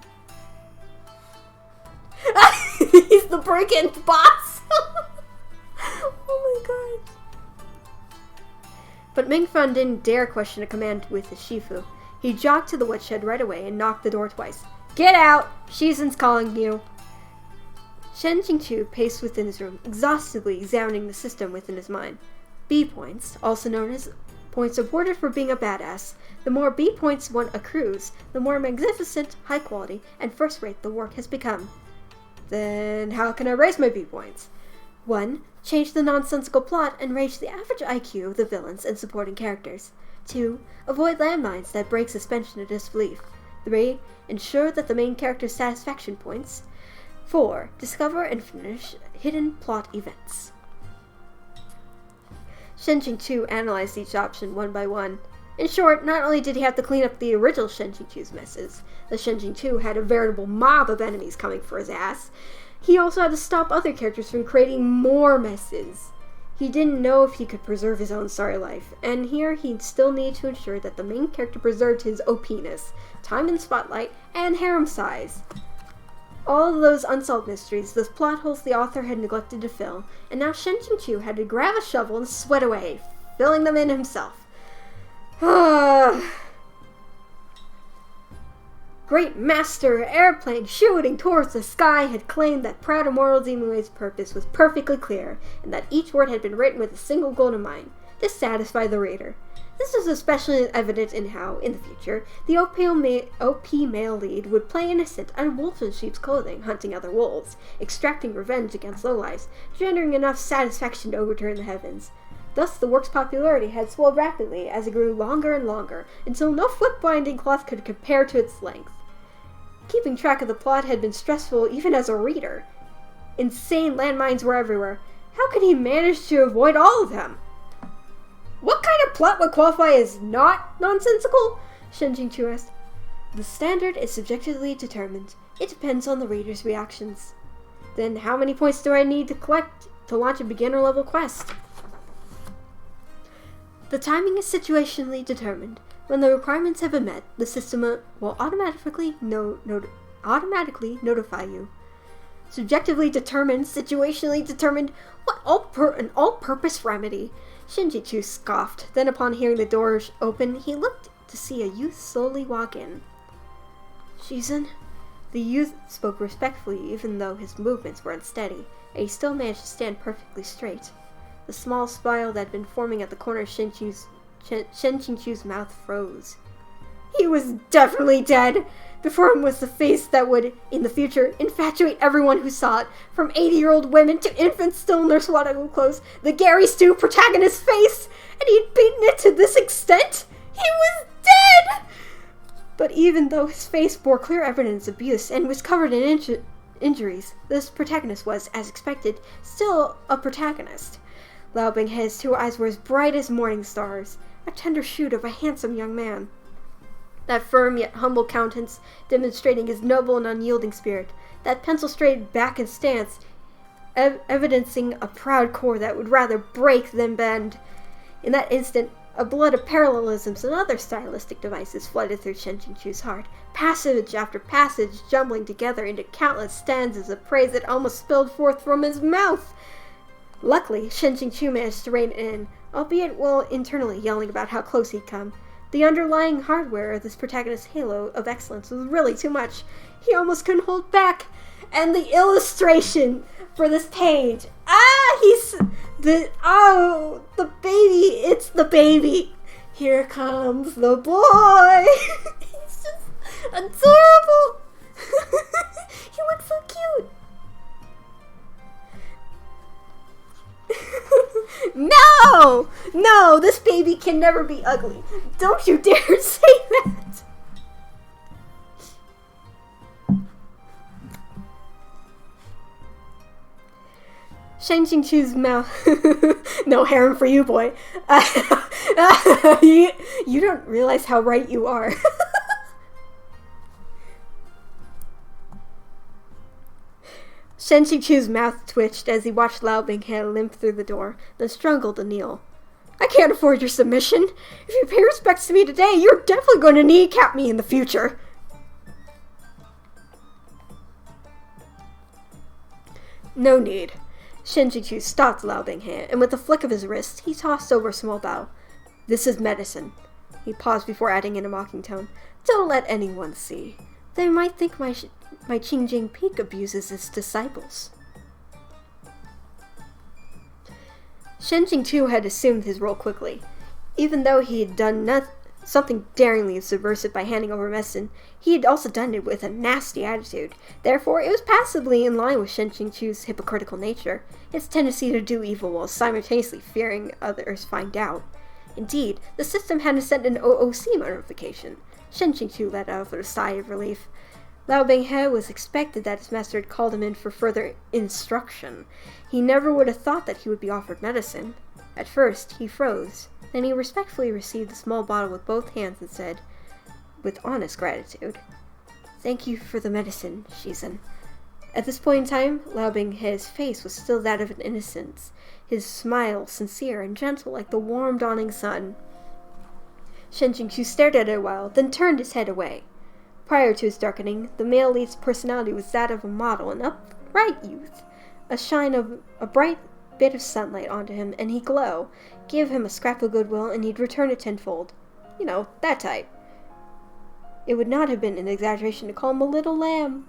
He's the brigand boss! Oh my God. But Ming Fan didn't dare question a command with his Shifu. He jogged to the woodshed right away and knocked the door twice. Get out! Shizen's calling you. Shen Qingqiu paced within his room, exhaustively examining the system within his mind. B points, also known as points awarded for being a badass. The more B points one accrues, the more magnificent, high quality, and first rate the work has become. Then how can I raise my B points? 1. Change the nonsensical plot and raise the average IQ of the villains and supporting characters. 2. Avoid landmines that break suspension of disbelief. 3. Ensure that the main character's satisfaction points. 4. Discover and finish hidden plot events. Shen Qingqiu analyzed each option one by one. In short, not only did he have to clean up the original Shen Qingqiu's messes, the Shen Qingqiu had a veritable mob of enemies coming for his ass. He also had to stop other characters from creating more messes. He didn't know if he could preserve his own sorry life, and here he'd still need to ensure that the main character preserved his OP-ness, time in spotlight, and harem size. All of those unsolved mysteries, those plot holes the author had neglected to fill, and now Shen Qingqiu had to grab a shovel and sweat away, filling them in himself. Great Master, airplane shooting towards the sky, had claimed that proud immortal Demon Wave's purpose was perfectly clear, and that each word had been written with a single goal in mind. This satisfied the reader. This is especially evident in how, in the future, the OP male lead would play innocent and wolf in sheep's clothing, hunting other wolves, extracting revenge against lowlifes, generating enough satisfaction to overturn the heavens. Thus, the work's popularity had swelled rapidly as it grew longer and longer, until no foot-binding cloth could compare to its length. Keeping track of the plot had been stressful even as a reader. Insane landmines were everywhere. How could he manage to avoid all of them? What kind of plot would qualify as not nonsensical? Shen Qingqiu asked. The standard is subjectively determined. It depends on the reader's reactions. Then how many points do I need to collect to launch a beginner-level quest? The timing is situationally determined. When the requirements have been met, the system will automatically notify you. Subjectively determined, situationally determined, an all-purpose remedy. Shen Qingqiu scoffed. Then upon hearing the doors open, he looked to see a youth slowly walk in. Shizun? The youth spoke respectfully even though his movements were unsteady, and he still managed to stand perfectly straight. The small smile that had been forming at the corner of Shen Qingqiu's mouth froze. He was definitely dead! Before him was the face that would, in the future, infatuate everyone who saw it, from 80-year-old women to infants still in their swaddling clothes, the Gary Stu protagonist's face! And he'd beaten it to this extent? He was dead! But even though his face bore clear evidence of abuse and was covered in injuries, this protagonist was, as expected, still a protagonist. Lao Binghe's 2 eyes were as bright as morning stars, a tender shoot of a handsome young man. That firm yet humble countenance demonstrating his noble and unyielding spirit, that pencil-straight back and stance evidencing a proud core that would rather break than bend. In that instant, a blood of parallelisms and other stylistic devices flooded through Shen Qingqiu's heart, passage after passage jumbling together into countless stanzas of praise that almost spilled forth from his mouth. Luckily, Shen Qingqiu managed to rein it in, albeit while internally yelling about how close he'd come. The underlying hardware of this protagonist's halo of excellence was really too much. He almost couldn't hold back. And the illustration for this page. The baby. It's the baby. Here comes the boy. He's just adorable. He looks so cute. No, this baby can never be ugly. Don't you dare say that. Shen Qingqiu's mouth. No harem for you, boy. You don't realize how right you are. Shen Qingqiu's mouth twitched as he watched Lao Binghe limp through the door, then struggled to kneel. I can't afford your submission. If you pay respects to me today, you're definitely going to kneecap me in the future. No need. Shen Qingqiu stopped Lao Binghe, and with a flick of his wrist, he tossed over a small bow. This is medicine. He paused before adding in a mocking tone. Don't let anyone see. They might think my Qingjing Peak abuses its disciples. Shen Qingqiu had assumed his role quickly. Even though he had done something daringly subversive by handing over medicine, he had also done it with a nasty attitude. Therefore, it was passably in line with Shen Qingqiu's hypocritical nature, his tendency to do evil while simultaneously fearing others find out. Indeed, the system hadn't sent an OOC notification. Shen Qingqiu let out with a sigh of relief. Lao Binghe was expected that his master had called him in for further instruction. He never would have thought that he would be offered medicine. At first, he froze. Then he respectfully received the small bottle with both hands and said, with honest gratitude, Thank you for the medicine, Shizun. At this point in time, Lao Binghe's face was still that of an innocence, his smile sincere and gentle like the warm dawning sun. Shen Qingqiu stared at it a while, then turned his head away. Prior to his darkening, the male lead's personality was that of a model, an upright youth. A shine of a bright bit of sunlight onto him, and he'd glow. Give him a scrap of goodwill, and he'd return it tenfold. You know, that type. It would not have been an exaggeration to call him a little lamb.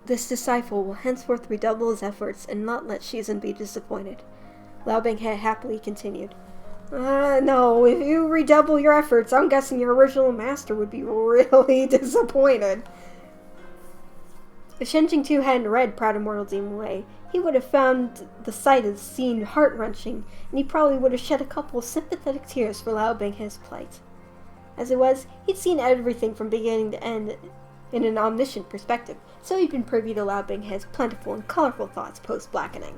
This disciple will henceforth redouble his efforts and not let Shizun be disappointed. Lao Binghe happily continued. No, if you redouble your efforts, I'm guessing your original master would be really disappointed. If Shen Jingtu hadn't read Proud Immortal Demon Way, he would have found the sight of the scene heart-wrenching, and he probably would have shed a couple of sympathetic tears for Lao Binghe's plight. As it was, he'd seen everything from beginning to end in an omniscient perspective, so he'd been privy to Lao Binghe's plentiful and colorful thoughts post-blackening.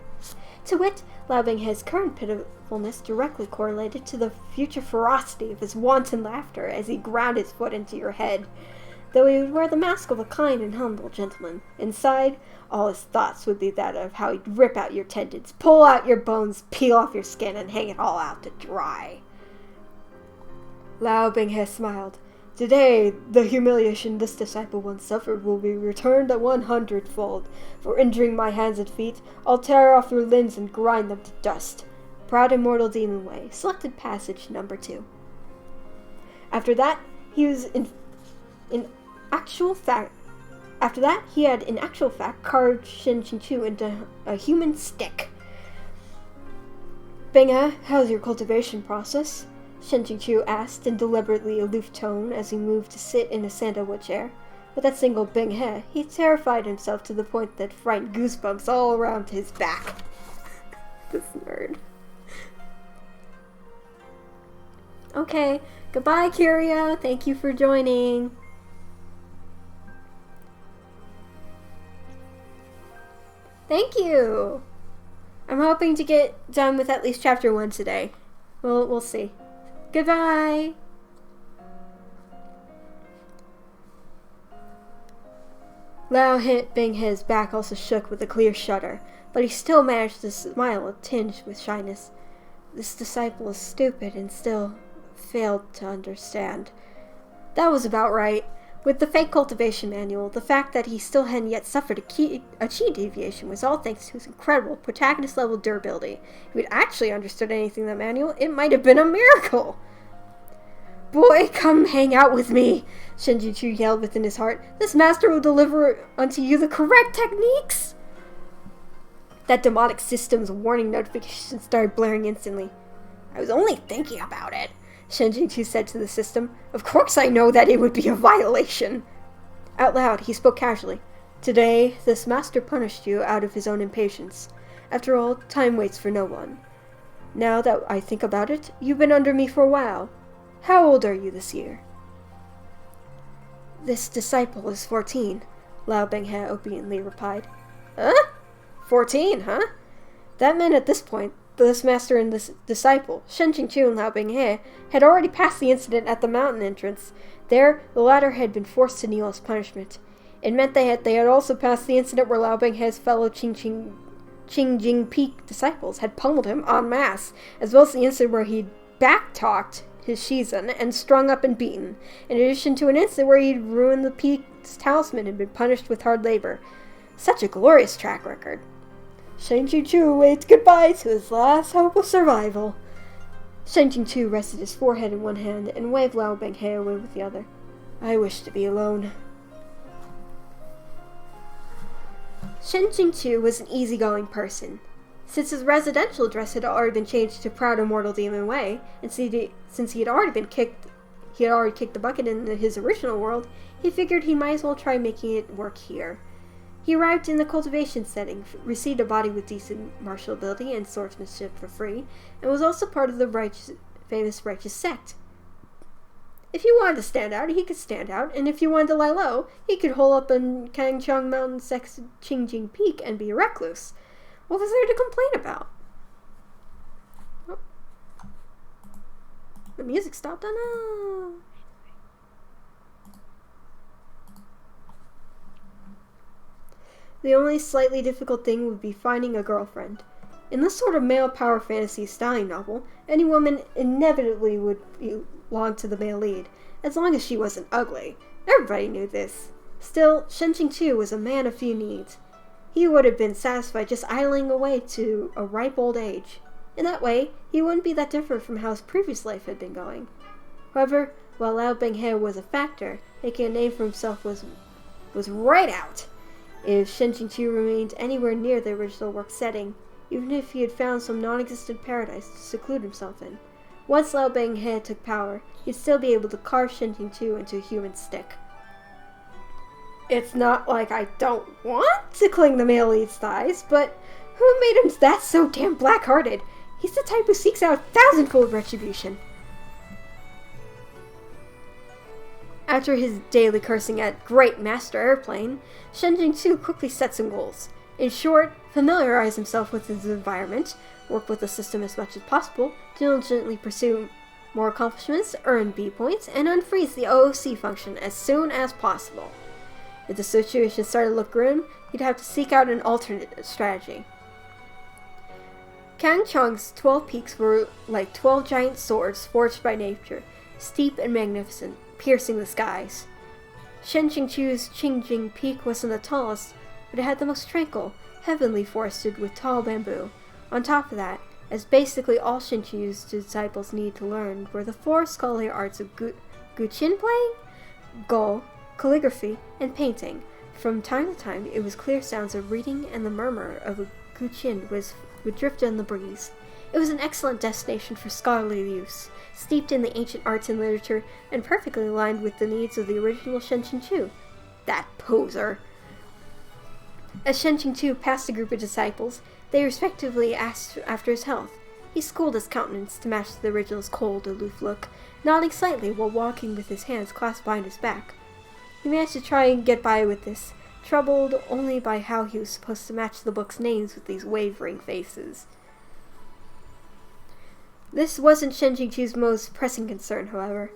To wit, Lao Binghe's current pitifulness directly correlated to the future ferocity of his wanton laughter as he ground his foot into your head. Though he would wear the mask of a kind and humble gentleman, inside, all his thoughts would be that of how he'd rip out your tendons, pull out your bones, peel off your skin, and hang it all out to dry. Lao Binghe smiled. Today, the humiliation this disciple once suffered will be returned 100-fold. For injuring my hands and feet, I'll tear off your limbs and grind them to dust. Proud Immortal Demon Way, selected passage number 2. After that, he had in actual fact carved Shen Jingtu into a human stick. Binghe, how's your cultivation process? Shen Jingtu asked in deliberately aloof tone as he moved to sit in a sandalwood chair. With that single Binghe, he terrified himself to the point that frightened goosebumps all around his back. This nerd. Okay, goodbye, Curio. Thank you for joining. Thank you! I'm hoping to get done with at least chapter 1 today. We'll see. Goodbye! Lao Binghe's back also shook with a clear shudder, but he still managed to smile tinged with shyness. This disciple is stupid and still failed to understand. That was about right. With the fake cultivation manual, the fact that he still hadn't yet suffered a chi deviation was all thanks to his incredible protagonist-level durability. If he'd actually understood anything in the manual, it might have been a miracle! Boy, come hang out with me! Shen Jingtu yelled within his heart. This master will deliver unto you the correct techniques! That demonic system's warning notification started blaring instantly. I was only thinking about it, Shen Jingtu said to the system. Of course I know that it would be a violation. Out loud, he spoke casually. Today, this master punished you out of his own impatience. After all, time waits for no one. Now that I think about it, you've been under me for a while. How old are you this year? This disciple is 14, Lao Binghe obediently replied. 14, huh? That meant at this point, this master and this disciple, Shen Jingtu and Lao Binghe, had already passed the incident at the mountain entrance. There, the latter had been forced to kneel as punishment. It meant they had also passed the incident where Lao Binghe's fellow Qingjing Peak disciples had pummeled him en masse, as well as the incident where he'd back-talked his Shizun and strung up and beaten, in addition to an incident where he'd ruined the Peak's talisman and been punished with hard labor. Such a glorious track record. Shen Jingtu waved goodbye to his last hope of survival. Shen Jingtu rested his forehead in one hand and waved Lao Binghe away with the other. I wish to be alone. Shen Jingtu was an easygoing person. Since his residential address had already been changed to Proud Immortal Demon Way, and since he had already kicked the bucket in his original world, he figured he might as well try making it work here. He arrived in the cultivation setting, received a body with decent martial ability and swordsmanship for free, and was also part of the famous righteous sect. If he wanted to stand out, he could stand out, and if he wanted to lie low, he could hole up on Kangchong Mountain Sect's Qingjing Peak and be a recluse. What was there to complain about? Oh. The music stopped. Oh no! The only slightly difficult thing would be finding a girlfriend. In this sort of male power fantasy styling novel, any woman inevitably would belong to the male lead, as long as she wasn't ugly. Everybody knew this. Still, Shen Jingtu was a man of few needs. He would have been satisfied just idling away to a ripe old age. In that way, he wouldn't be that different from how his previous life had been going. However, while Lao Binghe was a factor, making a name for himself was right out. If Shen Jingtu remained anywhere near the original work setting, even if he had found some non-existent paradise to seclude himself in, once Lao Binghe took power, he'd still be able to carve Shen Jingtu into a human stick. It's not like I don't want to cling the male lead's thighs, but who made him that so damn black-hearted? He's the type who seeks out thousandfold retribution. After his daily cursing at Great Master Airplane, Shen Jingqiu quickly set some goals. In short, familiarize himself with his environment, work with the system as much as possible, diligently pursue more accomplishments, earn B points, and unfreeze the OOC function as soon as possible. If the situation started to look grim, he'd have to seek out an alternate strategy. Kang Chong's 12 peaks were like 12 giant swords forged by nature, steep and magnificent, piercing the skies. Shen Jingqiu's Qingjing Peak wasn't the tallest, but it had the most tranquil, heavenly forested with tall bamboo. On top of that, as basically all Shen Jingqiu's disciples need to learn were the 4 scholarly arts of Guqin playing, Go, calligraphy, and painting. From time to time, it was clear sounds of reading, and the murmur of a Guqin would drift on the breeze. It was an excellent destination for scholarly use, steeped in the ancient arts and literature, and perfectly aligned with the needs of the original Shen Jingqiu. That poser! As Shen Jingqiu passed a group of disciples, they respectively asked after his health. He schooled his countenance to match the original's cold, aloof look, nodding slightly while walking with his hands clasped behind his back. He managed to try and get by with this, troubled only by how he was supposed to match the book's names with these wavering faces. This wasn't Shen Jingqiu's most pressing concern, however.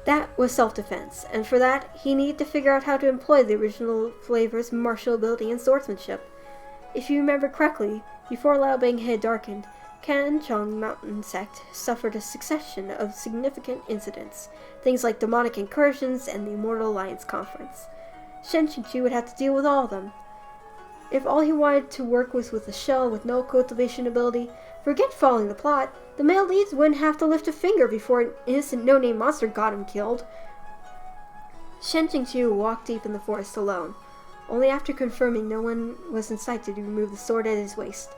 That was self-defense, and for that, he needed to figure out how to employ the original flavor's martial ability and swordsmanship. If you remember correctly, before Liaobing had darkened, Kanchong Mountain Sect suffered a succession of significant incidents, things like demonic incursions and the Immortal Alliance Conference. Shen Jingqiu would have to deal with all of them. If all he wanted to work was with a shell with no cultivation ability, forget following the plot. The male leads wouldn't have to lift a finger before an innocent no-name monster got him killed. Shen Jingqiu walked deep in the forest alone. Only after confirming no one was in sight did he remove the sword at his waist.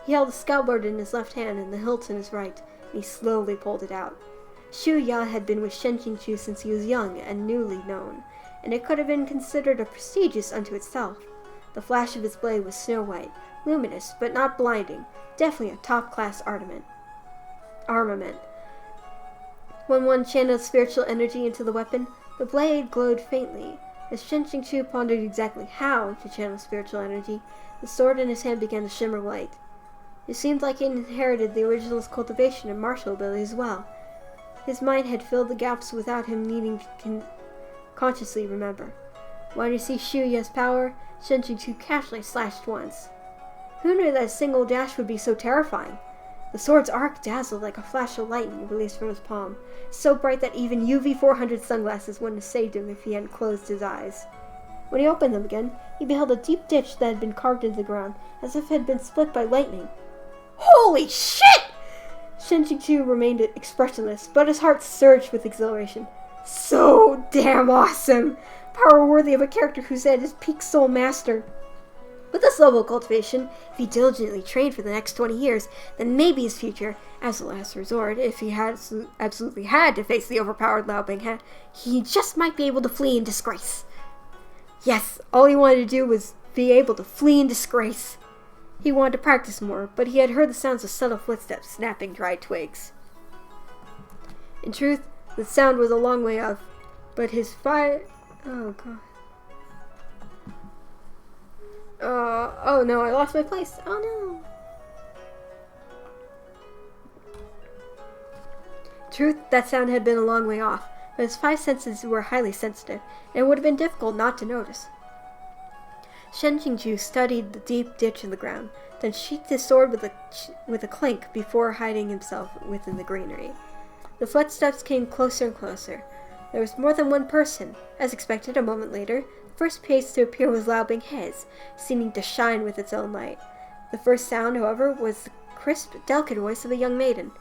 He held the scabbard in his left hand and the hilt in his right, and he slowly pulled it out. Xu Ya had been with Shen Jingqiu since he was young and newly known, and it could have been considered a prestigious unto itself. The flash of its blade was snow-white, luminous but not blinding, definitely a top-class armament. When one channeled spiritual energy into the weapon, the blade glowed faintly. As Shen Jingqiu pondered exactly how to channel spiritual energy, the sword in his hand began to shimmer white. It seemed like it inherited the original's cultivation and martial ability as well. His mind had filled the gaps without him needing to consciously remember. Wanting to see Xu Ya's power, Shen Jingqiu casually slashed once. Who knew that a single dash would be so terrifying? The sword's arc dazzled like a flash of lightning released from his palm, so bright that even UV 400 sunglasses wouldn't have saved him if he hadn't closed his eyes. When he opened them again, he beheld a deep ditch that had been carved into the ground, as if it had been split by lightning. Holy shit! Shen Jingqiu remained expressionless, but his heart surged with exhilaration. So damn awesome! Power worthy of a character who's at his peak soul master. With this level of cultivation, if he diligently trained for the next 20 years, then maybe his future, as a last resort, if he absolutely had to face the overpowered Liaobing, he just might be able to flee in disgrace. Yes, all he wanted to do was be able to flee in disgrace. He wanted to practice more, but he had heard the sounds of subtle footsteps snapping dry twigs. In truth, the sound was a long way off, but his fire... Oh, God. Oh no, I lost my place. Oh no. Truth, that sound had been a long way off, but his 5 senses were highly sensitive, and it would have been difficult not to notice. Shen Jingqiu studied the deep ditch in the ground, then sheathed his sword with a clink before hiding himself within the greenery. The footsteps came closer and closer. There was more than one person. As expected, a moment later, the first face to appear was Liaobing He's, seeming to shine with its own light. The first sound, however, was the crisp, delicate voice of a young maiden.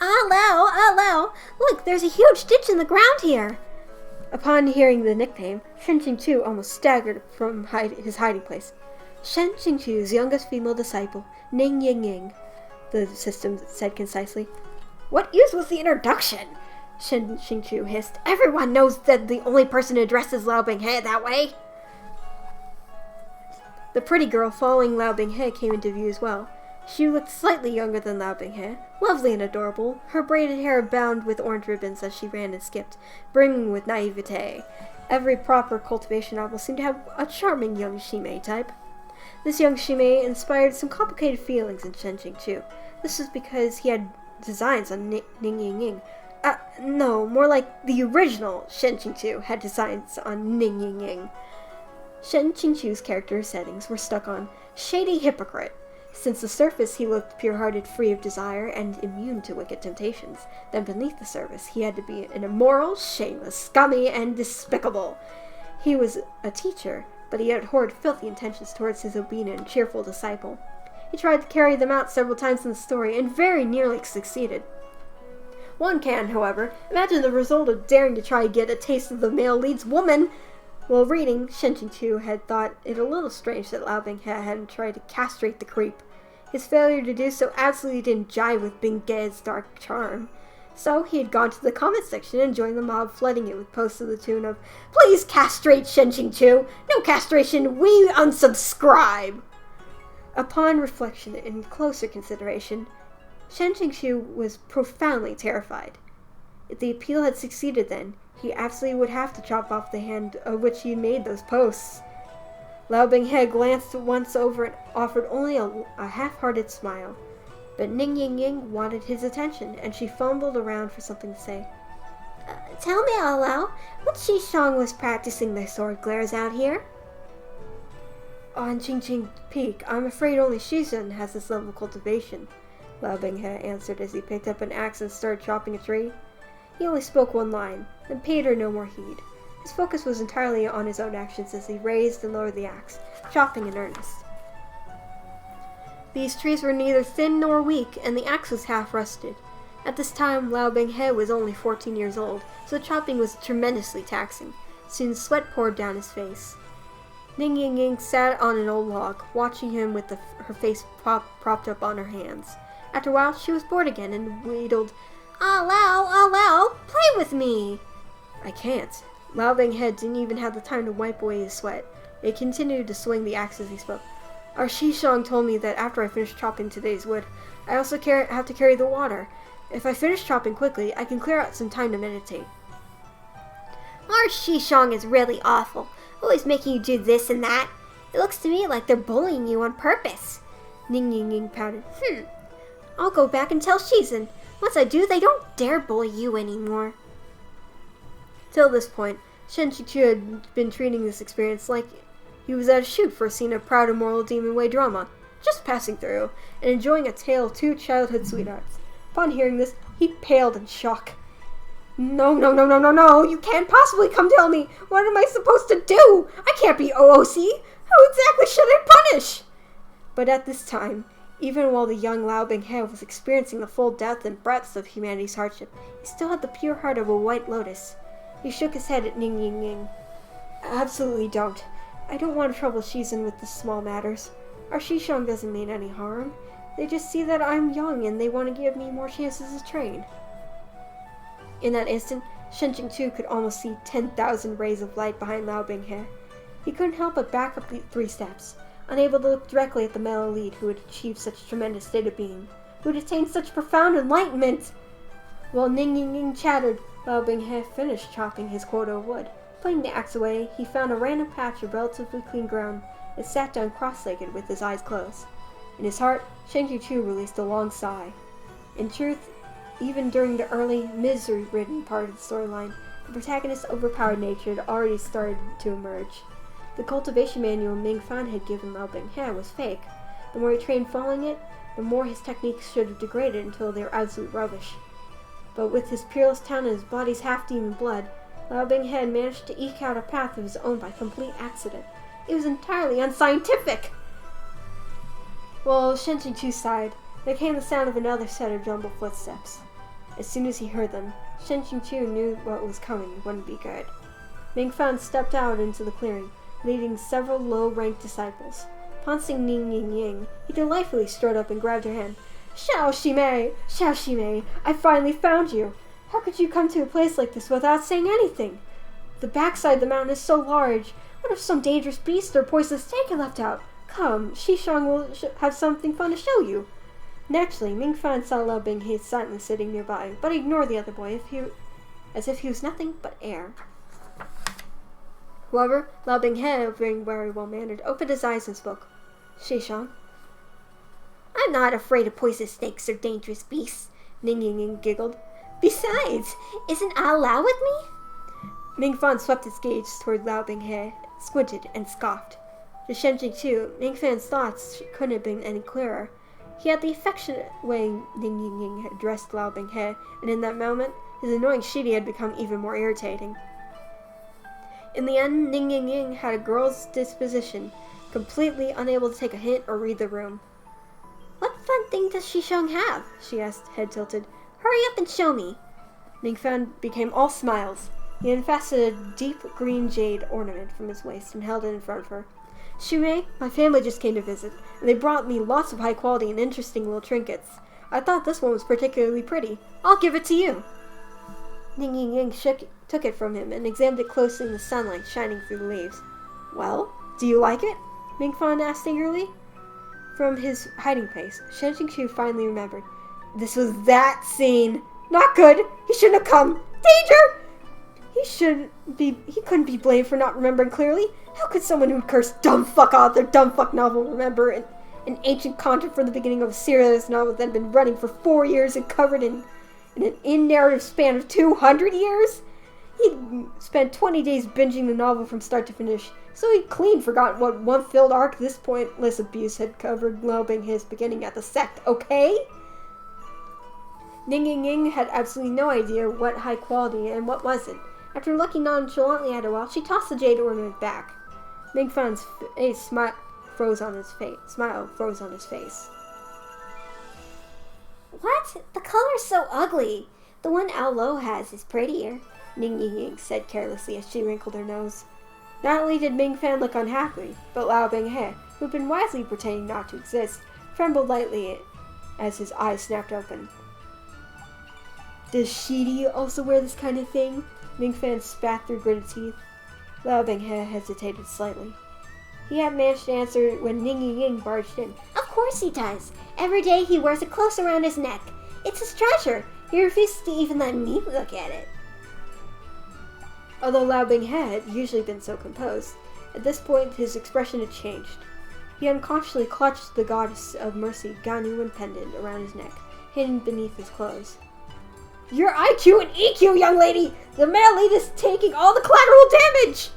Hello! Look, there's a huge ditch in the ground here! Upon hearing the nickname, Shen Jingqiu almost staggered from his hiding place. Shen Jingqiu's youngest female disciple, Ning Ying, the system said concisely. What use was the introduction? Shen Jingqiu hissed. Everyone knows that the only person who addresses Liaobing He that way. The pretty girl following Lao Binghe came into view as well. She looked slightly younger than Lao Binghe, lovely and adorable, her braided hair bound with orange ribbons as she ran and skipped, brimming with naivete. Every proper cultivation novel seemed to have a charming young Shimei type. This young Shimei inspired some complicated feelings in Shen Qingqiu. This was because he had designs on Ning Ying Ying. No, more like the original Shen Qingqiu had designs on Ning Ying Ying. Shen Qingqiu's character settings were stuck on shady hypocrite. Since the surface he looked pure-hearted, free of desire, and immune to wicked temptations, then beneath the surface he had to be an immoral, shameless, scummy, and despicable. He was a teacher, but he abhorred filthy intentions towards his obedient and cheerful disciple. He tried to carry them out several times in the story, and very nearly succeeded. One can, however, imagine the result of daring to try to get a taste of the male lead's woman. While reading, Shen Qingqiu had thought it a little strange that Lao Binghe hadn't tried to castrate the creep. His failure to do so absolutely didn't jive with Binghe's dark charm. So he had gone to the comment section and joined the mob, flooding it with posts to the tune of, "Please castrate Shen Qingqiu! No castration! We unsubscribe!" Upon reflection and closer consideration, Shen Qingqiu was profoundly terrified. If the appeal had succeeded then, he absolutely would have to chop off the hand of which he made those posts. Lao Binghe glanced once over and offered only a half-hearted smile. But Ning Ying Ying wanted his attention, and she fumbled around for something to say. Tell me, Lao, what Xishang was practicing their sword glares out here? On Qingqing Peak, I'm afraid only Shizhen has this level of cultivation, Lao Binghe answered as he picked up an axe and started chopping a tree. He only spoke one line, and paid her no more heed. His focus was entirely on his own actions as he raised and lowered the axe, chopping in earnest. These trees were neither thin nor weak, and the axe was half rusted. At this time, Lao Binghe was only 14 years old, so chopping was tremendously taxing. Soon sweat poured down his face. Ning Ying Ying sat on an old log, watching him with her face propped up on her hands. After a while, she was bored again and wheedled, Lao, play with me! I can't. Lao Binghe didn't even have the time to wipe away his sweat. He continued to swing the axe as he spoke. Our Shishang told me that after I finish chopping today's wood, I also have to carry the water. If I finish chopping quickly, I can clear out some time to meditate. Our Shishang is really awful, always making you do this and that. It looks to me like they're bullying you on purpose. Ning Ying Ying pouted. I'll go back and tell Shizhen. Once I do, they don't dare bully you anymore. Till this point, Shen Qingqiu had been treating this experience like he was at a shoot for a scene of proud immoral demon way drama, just passing through, and enjoying a tale of two childhood sweethearts. Upon hearing this, he paled in shock. No, you can't possibly come tell me! What am I supposed to do? I can't be OOC! Who exactly should I punish? But at this time, even while the young Lao Binghe was experiencing the full depth and breadth of humanity's hardship, he still had the pure heart of a white lotus. He shook his head at Ning Ying Ying. Absolutely don't. I don't want to trouble Shizhen with the small matters. Our Shishang doesn't mean any harm. They just see that I'm young and they want to give me more chances to train. In that instant, Shen Qingqiu could almost see 10,000 rays of light behind Lao Binghe. He couldn't help but back up the 3 steps, unable to look directly at the male elite who had achieved such a tremendous state of being, who had attained such profound enlightenment. While Ning Ying Ying chattered, Lao Binghe finished chopping his quota of wood. Putting the axe away, he found a random patch of relatively clean ground and sat down cross-legged with his eyes closed. In his heart, Shen Qingqiu released a long sigh. In truth, even during the early, misery-ridden part of the storyline, the protagonist's overpowered nature had already started to emerge. The cultivation manual Ming Fan had given Lao Binghe was fake. The more he trained following it, the more his techniques should have degraded until they were absolute rubbish. But with his peerless talent and his body's half-demon blood, Lao Binghe had managed to eke out a path of his own by complete accident. It was entirely unscientific! While Shen Qingqiu sighed, there came the sound of another set of jumbled footsteps. As soon as he heard them, Shen Qingqiu knew what was coming wouldn't be good. Ming Fan stepped out into the clearing, leading several low-ranked disciples. Upon seeing Ning Ying Ying, he delightfully strode up and grabbed her hand. Xiao Shimei, I finally found you. How could you come to a place like this without saying anything? The backside of the mountain is so large. What if some dangerous beast or poisonous snake had left out? Come, Xishang will have something fun to show you. Naturally, Mingfan saw Lao Binghe silently sitting nearby, but he ignored the other boy as if he was nothing but air. However, Lao Binghe, being very well-mannered, opened his eyes and spoke. Xishang. I'm not afraid of poisonous snakes or dangerous beasts, Ning Ying giggled. Besides, isn't Ah Lao with me? Mingfan swept his gaze toward Lao Binghe, squinted, and scoffed. To Shenjing too, Mingfan's thoughts couldn't have been any clearer. He had the affectionate way Ning Ying had addressed Lao Binghe, and in that moment, his annoying Shidi had become even more irritating. In the end, Ning Ying had a girl's disposition, completely unable to take a hint or read the room. What fun thing does Xishang have? She asked, head tilted. Hurry up and show me. Mingfan became all smiles. He unfastened a deep green jade ornament from his waist and held it in front of her. Shumei, my family just came to visit, and they brought me lots of high quality and interesting little trinkets. I thought this one was particularly pretty. I'll give it to you. Ning Ying took it from him and examined it closely in the sunlight shining through the leaves. Well, do you like it? Mingfan asked eagerly. From his hiding place, Shen Qingqiu finally remembered. This was that scene. Not good. He shouldn't have come. Danger! He couldn't be blamed for not remembering clearly. How could someone who'd cursed dumb fuck out their dumb fuck novel remember an ancient content from the beginning of a serious novel that had been running for 4 years and covered in an in-narrative span of 200 years? He'd spent 20 days binging the novel from start to finish, so he'd clean forgotten what one filled arc this pointless abuse had covered, lobing his beginning at the sect, okay? Ning Ying had absolutely no idea what high quality and what wasn't. After looking nonchalantly at it a while, she tossed the jade ornament back. Mingfan's smile froze on his face. What? The color's so ugly. The one Ao Lo has is prettier, Ning Ying said carelessly as she wrinkled her nose. Not only did Mingfan look unhappy, but Lao Binghe, who'd been wisely pretending not to exist, trembled lightly as his eyes snapped open. Does Shidi also wear this kind of thing? Mingfan spat through gritted teeth. Lao Binghe hesitated slightly. He hadn't managed to answer when Ning Ying barged in. Of course he does. Every day he wears it close around his neck. It's his treasure. He refuses to even let me look at it. Although Lao Binghe had usually been so composed, at this point his expression had changed. He unconsciously clutched the goddess of mercy Ganyuan pendant around his neck, hidden beneath his clothes. Your IQ and EQ, young lady! The male lead is taking all the collateral damage!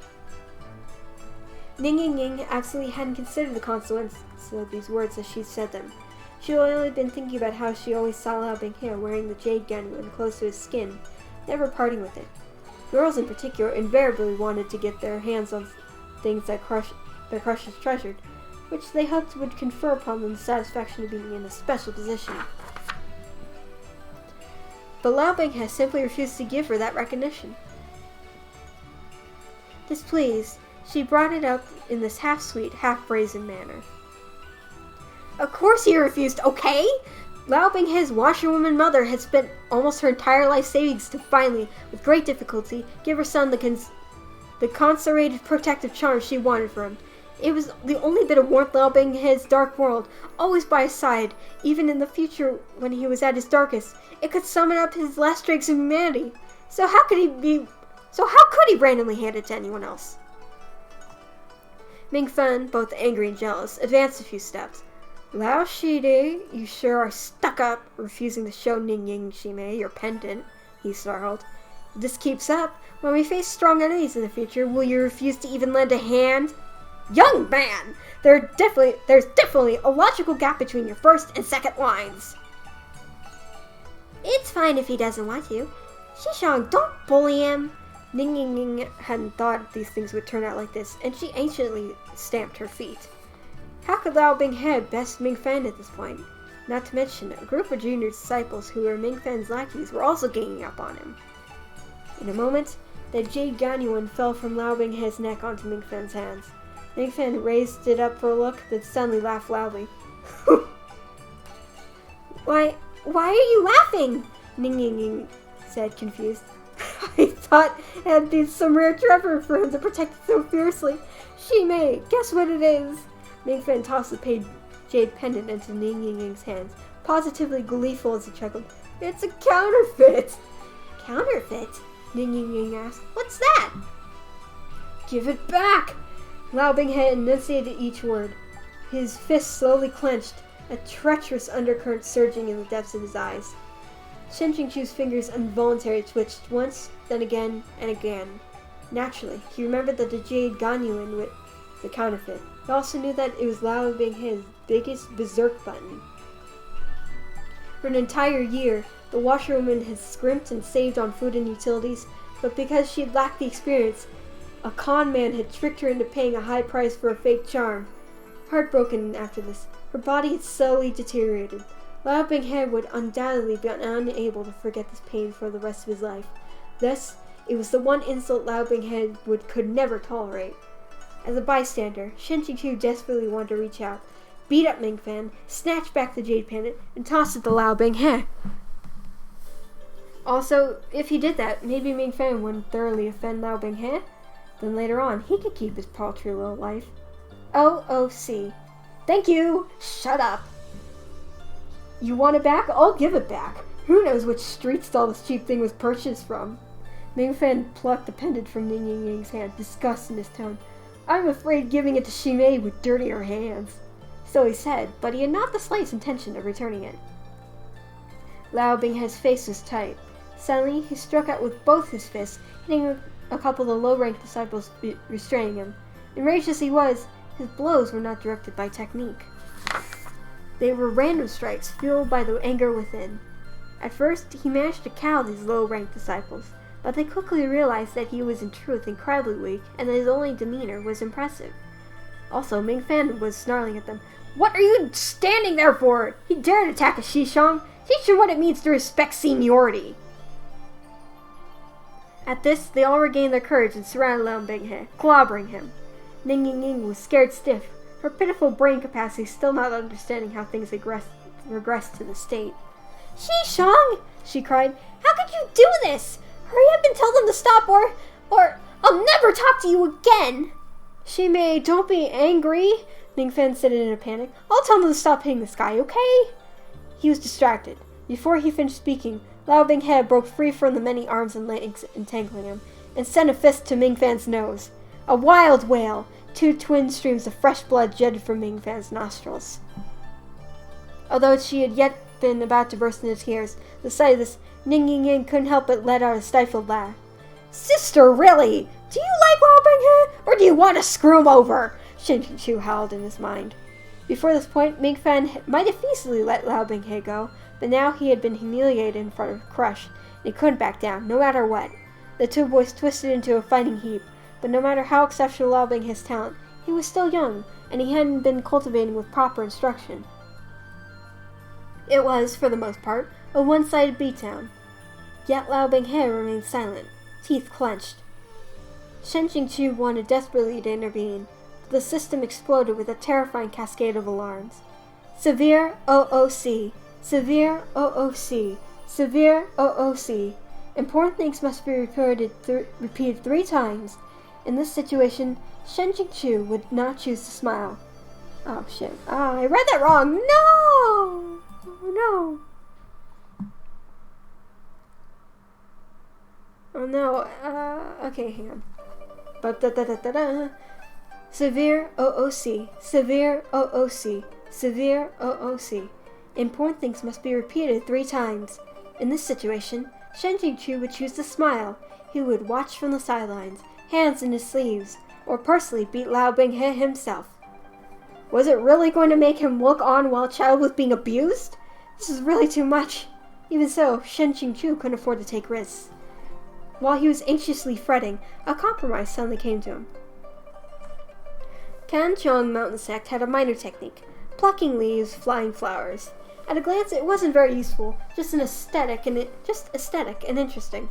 Ning Ying absolutely hadn't considered the consequences of these words as she said them. She had only been thinking about how she always saw Lao Binghe wearing the jade Ganyuan close to his skin, never parting with it. Girls in particular invariably wanted to get their hands on things that their crushes treasured, which they hoped would confer upon them the satisfaction of being in a special position. But Lao Binghe simply refused to give her that recognition. Displeased, she brought it up in this half-sweet, half-brazen manner. Of course he refused, okay? Lao Binghe's washerwoman mother had spent almost her entire life savings to finally, with great difficulty, give her son the consecrated protective charm she wanted for him. It was the only bit of warmth Lao Binghe's dark world, always by his side, even in the future when he was at his darkest. It could summon up his last dregs of humanity. So how could he randomly hand it to anyone else? Mingfen, both angry and jealous, advanced a few steps. Lao Shidi, you sure are stuck up, refusing to show Ning Ying Shimei your pendant, he snarled. If this keeps up, when we face strong enemies in the future, will you refuse to even lend a hand? Young man! There's definitely a logical gap between your first and second lines. It's fine if he doesn't want to. Xishang, don't bully him. Ning Ying hadn't thought these things would turn out like this, and she anciently stamped her feet. How could Lao Binghe best Mingfen at this point? Not to mention, a group of junior disciples who were Mingfen's lackeys were also ganging up on him. In a moment, the jade Ganyuan fell from Lao Binghe's neck onto Mingfen's hands. Mingfen raised it up for a look, then suddenly laughed loudly. Why are you laughing? Ning Ying said, confused. I thought it had been some rare treasure for him to protect it so fiercely. Shimei, guess what it is? Ming Fan tossed the jade pendant into Ning Ying's hands, positively gleeful as he chuckled. It's a counterfeit! Counterfeit? Ning Ying asked. What's that? Give it back! Lao Binghe enunciated each word. His fist slowly clenched, a treacherous undercurrent surging in the depths of his eyes. Shen Qingchu's fingers involuntarily twitched once, then again, and again. Naturally, he remembered that the jade Ganyuan was the counterfeit. He also knew that it was Lao Binghe's biggest berserk button. For an entire year, the washerwoman had scrimped and saved on food and utilities, but because she lacked the experience, a con man had tricked her into paying a high price for a fake charm. Heartbroken after this, her body had slowly deteriorated. Lao Binghe would undoubtedly be unable to forget this pain for the rest of his life. Thus, it was the one insult Lao Binghe could never tolerate. As a bystander, Shen Qingchu desperately wanted to reach out, beat up Ming Fan, snatch back the jade pendant, and toss it to Lao Binghe. Also, if he did that, maybe Ming Fan wouldn't thoroughly offend Lao Binghe. Then later on, he could keep his paltry little life. OOC. Thank you! Shut up! You want it back? I'll give it back. Who knows which street stall this cheap thing was purchased from? Ming Fan plucked the pendant from Ning Ying's hand, disgust in his tone. I'm afraid giving it to Shimei would dirty her hands. So he said, but he had not the slightest intention of returning it. Lao Binghe's face was tight. Suddenly, he struck out with both his fists, hitting a couple of the low-ranked disciples restraining him. Enraged as he was, his blows were not directed by technique. They were random strikes, fueled by the anger within. At first, he managed to cow these low-ranked disciples, but they quickly realized that he was in truth incredibly weak, and that his only demeanor was impressive. Also, Ming Fan was snarling at them. What are you standing there for? He dared attack a Shishong. Teach him what it means to respect seniority. At this, they all regained their courage and surrounded Lao Binghe, clobbering him. Ning Ying was scared stiff, her pitiful brain capacity still not understanding how things had regressed to the state. Shishong! She cried. How could you do this? Hurry up and tell them to stop or I'll never talk to you again! Shimei, don't be angry, Ming Fan said in a panic. I'll tell them to stop hitting the sky, okay? He was distracted. Before he finished speaking, Lao Binghe broke free from the many arms and legs entangling him, and sent a fist to Ming Fan's nose. A wild wail! 2 twin streams of fresh blood jetted from Ming Fan's nostrils. Although she had yet been about to burst into tears, the sight of this, Ning Ying couldn't help but let out a stifled laugh. Sister, really? Do you like Lao Binghe, or do you want to screw him over? Shen Qingchu howled in his mind. Before this point, Ming Fan might have easily let Lao Binghe go, but now he had been humiliated in front of Crush, and he couldn't back down, no matter what. The two boys twisted into a fighting heap, but no matter how exceptional Lao Binghe's talent, he was still young, and he hadn't been cultivating with proper instruction. It was, for the most part, a one-sided beatdown. Yet Lao Binghe remained silent, teeth clenched. Shen Qingchu wanted desperately to intervene, but the system exploded with a terrifying cascade of alarms. Severe OOC. Severe OOC. Severe OOC. Important things must be repeated 3 times. In this situation, Shen Qingchu would not choose to smile. Oh shit. I read that wrong. No! Oh no. Oh no. Okay, hang on. Severe OOC. Severe OOC. Severe OOC. Important things must be repeated 3 times. In this situation, Shen Qingchu would choose to smile. He would watch from the sidelines, hands in his sleeves, or personally beat Lao Binghe himself. Was it really going to make him look on while a child was being abused? This is really too much. Even so, Shen Qingchu couldn't afford to take risks. While he was anxiously fretting, a compromise suddenly came to him. Kanchong mountain sect had a minor technique, plucking leaves, flying flowers. At a glance, it wasn't very useful, just aesthetic and interesting.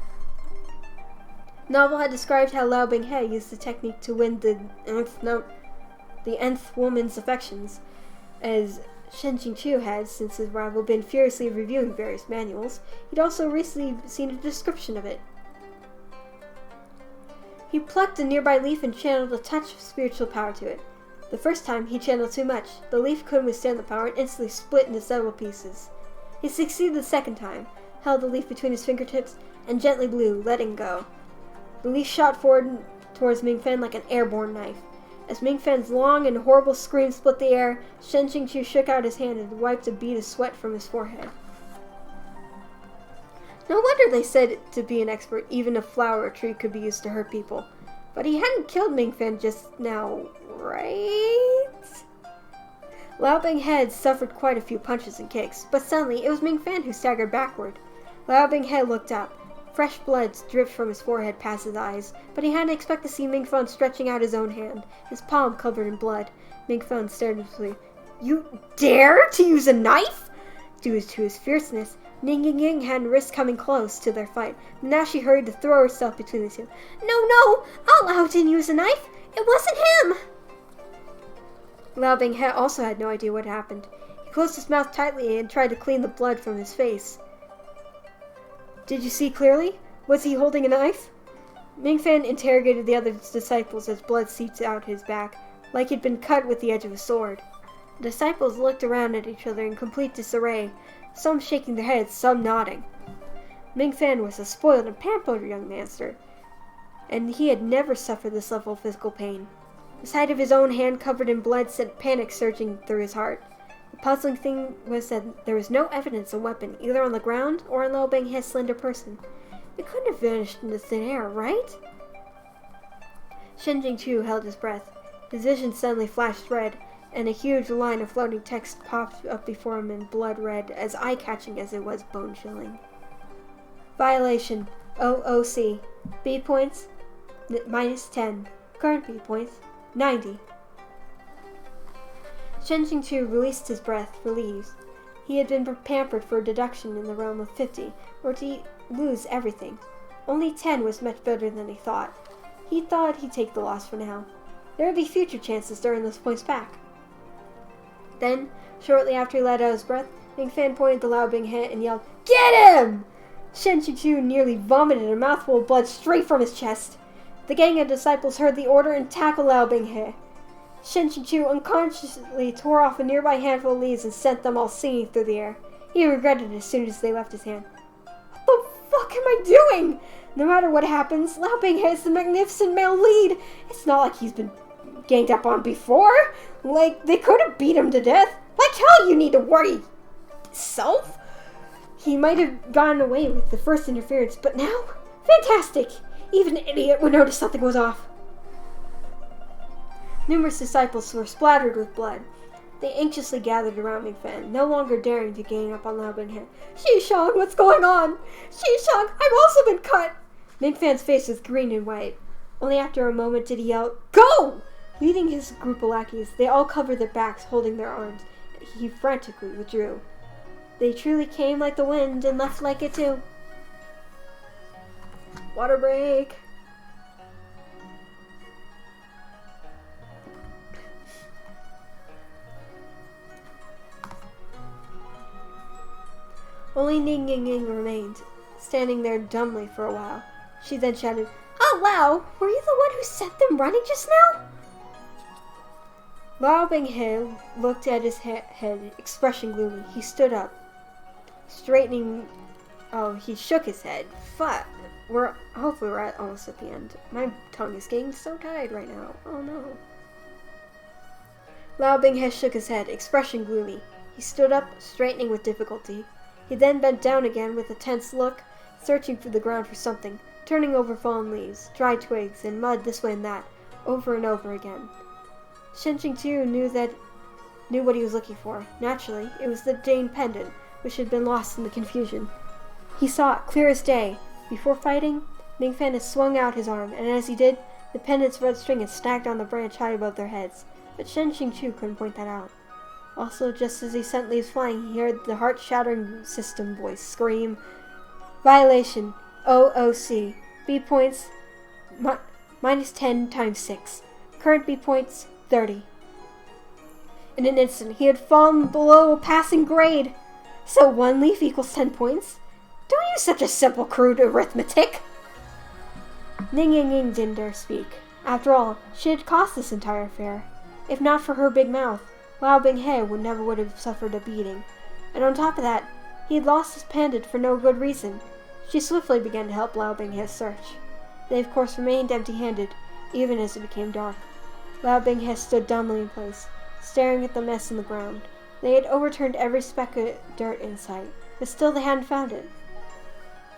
The novel had described how Lao Binghe used the technique to win the nth woman's affections, as Shen Qingchu had, since his rival, been furiously reviewing various manuals. He'd also recently seen a description of it. He plucked a nearby leaf and channeled a touch of spiritual power to it. The first time, he channeled too much. The leaf couldn't withstand the power and instantly split into several pieces. He succeeded the second time, held the leaf between his fingertips, and gently blew, letting go. The leaf shot forward towards Mingfen like an airborne knife. As Mingfen's long and horrible scream split the air, Shen Qingqiu shook out his hand and wiped a bead of sweat from his forehead. No wonder they said to be an expert, even a flower or tree could be used to hurt people. But he hadn't killed Mingfen just now, right? Lao Binghe suffered quite a few punches and kicks, but suddenly it was Mingfen who staggered backward. Lao Binghe looked up. Fresh blood dripped from his forehead past his eyes, but he hadn't expected to see Mingfen stretching out his own hand, his palm covered in blood. Mingfen stared at him. "You dare to use a knife?" Due to his fierceness, Ning Ying hadn't risked coming close to their fight, but now she hurried to throw herself between the two. No, Lao didn't use a knife. It wasn't him." Lao Binghe also had no idea what happened. He closed his mouth tightly and tried to clean the blood from his face. "Did you see clearly? Was he holding a knife?" Mingfen interrogated the other disciples as blood seeped out his back, like he'd been cut with the edge of a sword. The disciples looked around at each other in complete disarray, some shaking their heads, some nodding. Mingfen was a spoiled and pampered young master, and he had never suffered this level of physical pain. The sight of his own hand covered in blood sent panic surging through his heart. The puzzling thing was that there was no evidence of a weapon, either on the ground or on Lao Binghe's slender person. It couldn't have vanished into thin air, right? Shen Qingqiu held his breath. His vision suddenly flashed red, and a huge line of floating text popped up before him in blood red, as eye-catching as it was bone-chilling. Violation. OOC. B points, -10. Current B points, 90. Shen Qingqiu released his breath, relieved. He had been pampered for a deduction in the realm of 50, or to lose everything. Only 10 was much better than he thought. He thought he'd take the loss for now. There would be future chances to earn those points back. Then, shortly after he let out his breath, Mingfen pointed to Lao Binghe and yelled, "Get him!" Shen Qingqiu nearly vomited a mouthful of blood straight from his chest. The gang of disciples heard the order and tackled Lao Binghe. Shen Qingqiu unconsciously tore off a nearby handful of leaves and sent them all singing through the air. He regretted it as soon as they left his hand. What the fuck am I doing? No matter what happens, Lao Binghe is the magnificent male lead. It's not like he's been ganged up on before. Like, they could have beat him to death. Like hell you need to worry yourself. He might have gotten away with the first interference, but now? Fantastic! Even an idiot would notice something was off. Numerous disciples were splattered with blood. They anxiously gathered around Mingfen, no longer daring to gang up on Lao Binghe. "Shishang, what's going on? Shishang, I've also been cut!" Mingfen's face was green and white. Only after a moment did he yell, "Go!" Leading his group of lackeys, they all covered their backs, holding their arms. He frantically withdrew. They truly came like the wind and left like it too. Water break. Only Ning Ying remained, standing there dumbly for a while. She then shouted, "Oh, Lao, were you the one who set them running just now?" Lao Binghe looked at his head, expression gloomy. He stood up, straightening. Oh, he shook his head. Fuck. Hopefully we're almost at the end. My tongue is getting so tired right now. Oh no. Lao Binghe shook his head, expression gloomy. He stood up, straightening with difficulty. He then bent down again with a tense look, searching through the ground for something, turning over fallen leaves, dry twigs, and mud this way and that, over and over again. Shen Qingqiu knew what he was looking for. Naturally, it was the Jane pendant, which had been lost in the confusion. He saw it clear as day. Before fighting, Mingfen had swung out his arm, and as he did, the pendant's red string had snagged on the branch high above their heads. But Shen Qingqiu couldn't point that out. Also, just as he sent leaves flying, he heard the heart-shattering system voice scream, "Violation, OOC, B points, -10 times 6. Current B points, 30. In an instant, he had fallen below a passing grade. So 1 leaf equals 10 points? Don't use such a simple, crude arithmetic. Ning Ying didn't dare speak. After all, she had caused this entire affair. If not for her big mouth, Lao Binghe never would have suffered a beating. And on top of that, he had lost his pendant for no good reason. She swiftly began to help Lao Binghe search. They of course remained empty-handed, even as it became dark. Lao Binghe stood dumbly in place, staring at the mess in the ground. They had overturned every speck of dirt in sight, but still they hadn't found it.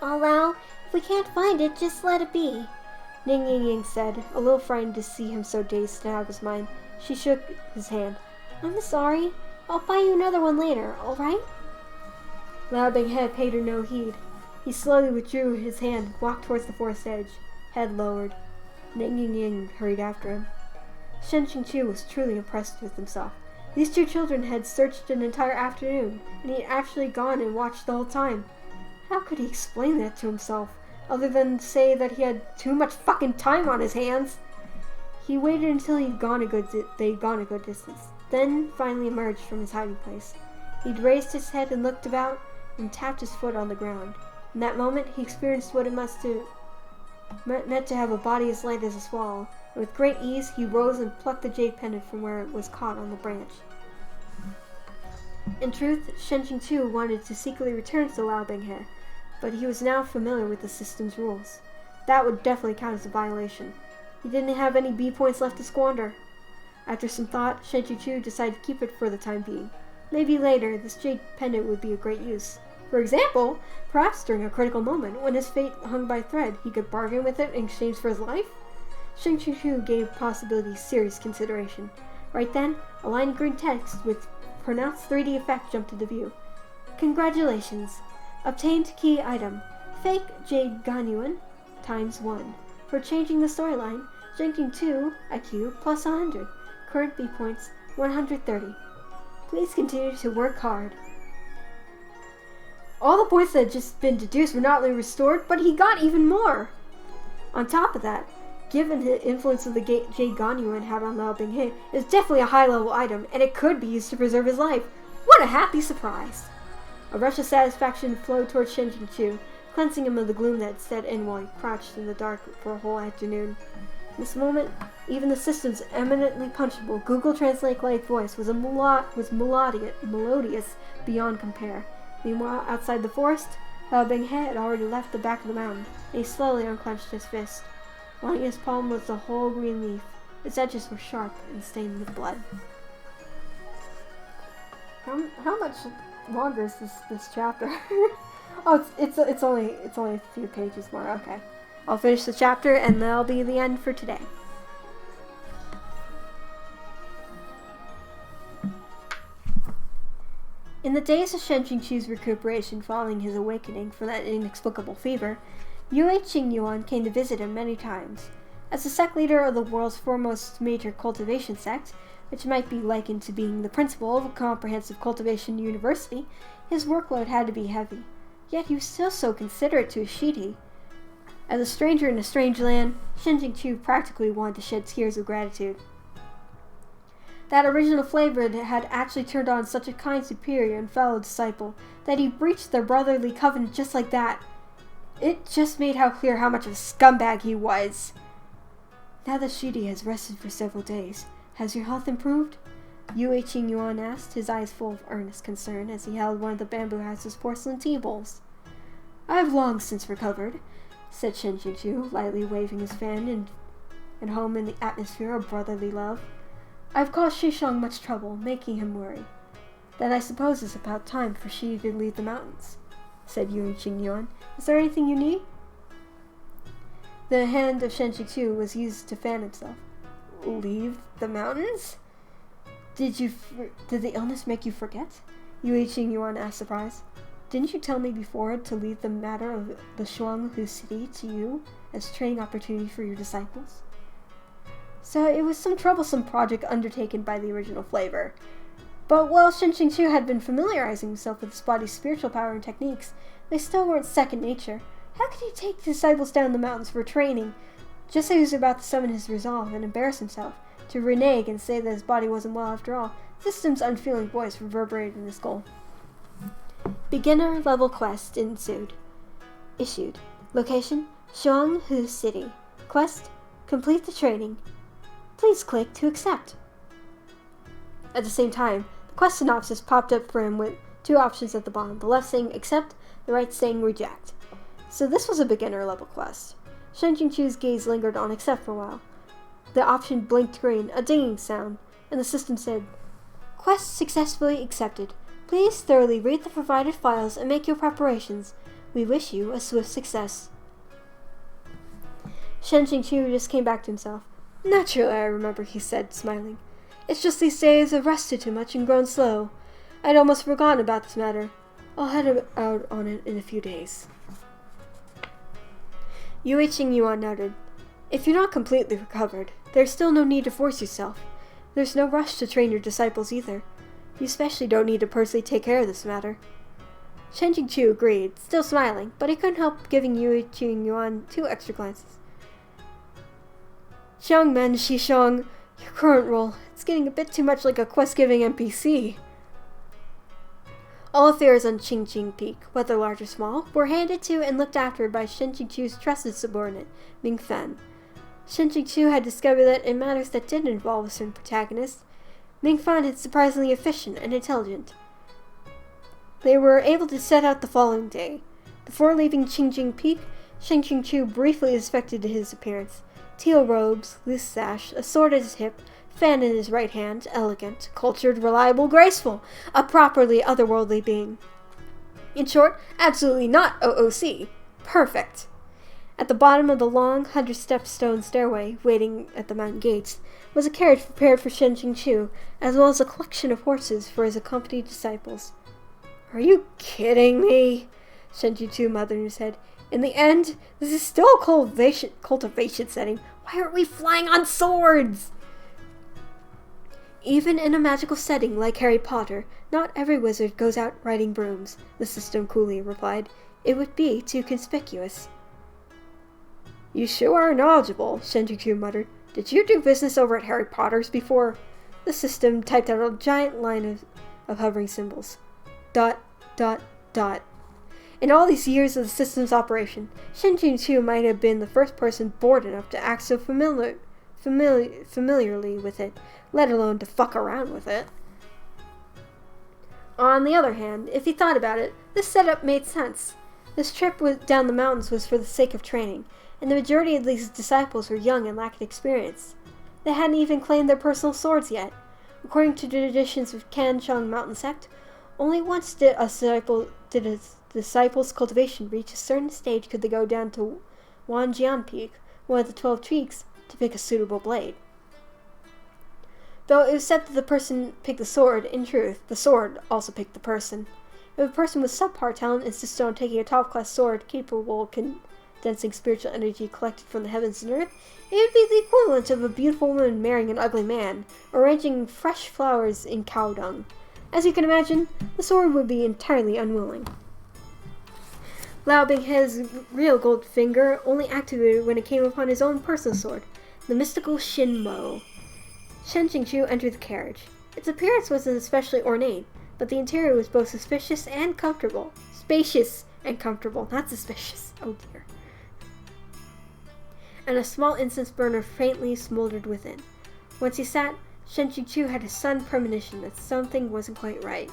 "Oh, Lao, if we can't find it, just let it be,"
Ning Ying Ying said, a little frightened to see him so dazed and out of his mind. She shook his hand.
"I'm sorry. I'll buy you another one later, all right?"
Lao Binghe paid her no heed. He slowly withdrew his hand and walked towards the forest edge, head lowered. Ning Ying Ying hurried after him. Shen Qingqiu was truly impressed with himself. These two children had searched an entire afternoon, and he had actually gone and watched the whole time. How could he explain that to himself, other than say that he had too much fucking time on his hands? He waited until they'd gone a good distance, then finally emerged from his hiding place. He'd raised his head and looked about, and tapped his foot on the ground. In that moment, he experienced what it meant to have a body as light as a swallow, and with great ease, he rose and plucked the jade pendant from where it was caught on the branch. In truth, Shen Qingqiu wanted to secretly return to Lao Binghe, but he was now familiar with the system's rules. That would definitely count as a violation. He didn't have any B points left to squander. After some thought, Shen Qingqiu decided to keep it for the time being. Maybe later, this jade pendant would be of great use. For example, perhaps during a critical moment, when his fate hung by a thread, he could bargain with it in exchange for his life? Shen Qingqiu gave possibility serious consideration. Right then, a line of green text with pronounced 3D effect jumped into view. "Congratulations! Obtained key item, fake jade Ganyuan, ×1. For changing the storyline, ranking 2 IQ plus 100. Current B points 130. Please continue to work hard." All the points that had just been deduced were not only restored, but he got even more! On top of that, given the influence of the jade Ganyuan had on Lao Binghe, it's definitely a high-level item, and it could be used to preserve his life. What a happy surprise! A rush of satisfaction flowed towards Shen Qingqiu, cleansing him of the gloom that had set in while he crouched in the dark for a whole afternoon. In this moment, even the system's eminently punchable Google Translate-like voice was melodious beyond compare. Meanwhile, outside the forest, Lao Binghe had already left the back of the mountain, and he slowly unclenched his fist. Lying in his palm was the whole green leaf. Its edges were sharp and stained with blood. How much longer is this chapter? Oh, it's only a few pages more. Okay, I'll finish the chapter, and that'll be the end for today. In the days of Shen Qingqiu's recuperation following his awakening from that inexplicable fever, Yue Qingyuan came to visit him many times. As the sect leader of the world's foremost major cultivation sect, which might be likened to being the principal of a comprehensive cultivation university, his workload had to be heavy. Yet he was still so considerate to his Shidi. As a stranger in a strange land, Shen Qingqiu practically wanted to shed tears of gratitude. That original flavor had actually turned on such a kind superior and fellow disciple that he breached their brotherly covenant just like that. It just made clear how much of a scumbag he was. "Now that Shidi has rested for several days, has your health improved?" Yue Qingyuan asked, his eyes full of earnest concern as he held one of the bamboo house's porcelain tea bowls. "I have long since recovered," said Shen Qingqiu, lightly waving his fan and home in the atmosphere of brotherly love. "I've caused Shishong much trouble, making him worry. Then I suppose it's about time for Shidi to leave the mountains," said Yue Qingyuan. "Is there anything you need?" The hand of Shen Qingqiu was used to fan himself. "Leave the mountains? Did the illness make you forget?" Yue Qingyuan asked, surprised. "Didn't you tell me before to leave the matter of the Shuanghu city to you as training opportunity for your disciples?" So it was some troublesome project undertaken by the original flavor. But while Shen Qingqiu had been familiarizing himself with his body's spiritual power and techniques, they still weren't second nature. How could he take the disciples down the mountains for training, just as he was about to summon his resolve and embarrass himself, to renege and say that his body wasn't well after all? The system's unfeeling voice reverberated in his skull. Beginner level quest issued. Location, Shuanghu City. Quest, complete the training. Please click to accept. At the same time, the quest synopsis popped up for him with 2 options at the bottom, the left saying accept, the right saying reject. So this was a beginner level quest. Shen Qingqiu's gaze lingered on accept for a while. The option blinked green, a dinging sound, and the system said, "Quest successfully accepted. Please thoroughly read the provided files and make your preparations. We wish you a swift success." Shen Qingqiu just came back to himself. "Naturally, I remember," he said, smiling. "It's just these days I've rested too much and grown slow. I'd almost forgotten about this matter. I'll head out on it in a few days." Yue Qingyuan noted, "If you're not completely recovered, there's still no need to force yourself. There's no rush to train your disciples either. You especially don't need to personally take care of this matter." Shen Qingqiu agreed, still smiling, but he couldn't help giving Yue Qingyuan 2 extra glances. "Xiangmen Shishong, your current role, it's getting a bit too much like a quest-giving NPC." All affairs on Qingqing Peak, whether large or small, were handed to and looked after by Shen Qingqiu's trusted subordinate, Ming Fan. Shen Qingqiu had discovered that in matters that didn't involve a certain protagonist, Ming Fan is surprisingly efficient and intelligent. They were able to set out the following day. Before leaving Qingqing Peak, Shen Qingqiu briefly inspected his appearance. Teal robes, loose sash, a sword at his hip, fan in his right hand, elegant, cultured, reliable, graceful, a properly otherworldly being. In short, absolutely not OOC. Perfect. At the bottom of the long, 100-step stone stairway, waiting at the mountain gates, was a carriage prepared for Shen Qingqiu, as well as a collection of horses for his accompanied disciples. "Are you kidding me?" Shen Qingqiu muttered in his head. "In the end, this is still a cultivation setting. Why aren't we flying on swords?" "Even in a magical setting like Harry Potter, not every wizard goes out riding brooms," the system coolly replied. "It would be too conspicuous." "You sure are knowledgeable," Shen Qingqiu muttered. "Did you do business over at Harry Potter's before?" The system typed out a giant line of hovering symbols. ... In all these years of the system's operation, Shen Qingqiu might have been the first person bored enough to act so familiarly with it, let alone to fuck around with it. On the other hand, if he thought about it, this setup made sense. This trip down the mountains was for the sake of training, and the majority of these disciples were young and lacked experience. They hadn't even claimed their personal swords yet. According to the traditions of Kanchong Mountain Sect, only once did a disciple's cultivation reach a certain stage could they go down to Wanjian Peak, one of the 12 peaks, to pick a suitable blade. Though it was said that the person picked the sword, in truth, the sword also picked the person. If a person with subpar talent insisted on taking a top-class sword capable of condensing spiritual energy collected from the heavens and earth, it would be the equivalent of a beautiful woman marrying an ugly man, or arranging fresh flowers in cow dung. As you can imagine, the sword would be entirely unwilling. Lao Binghe's real gold finger only activated when it came upon his own personal sword, the mystical Shin Mo. Shen Qingqiu entered the carriage. Its appearance wasn't especially ornate, but the interior was both suspicious and comfortable. Spacious and comfortable, not suspicious. Oh dear. And a small incense burner faintly smoldered within. Once he sat, Shen Qingqiu had a sudden premonition that something wasn't quite right.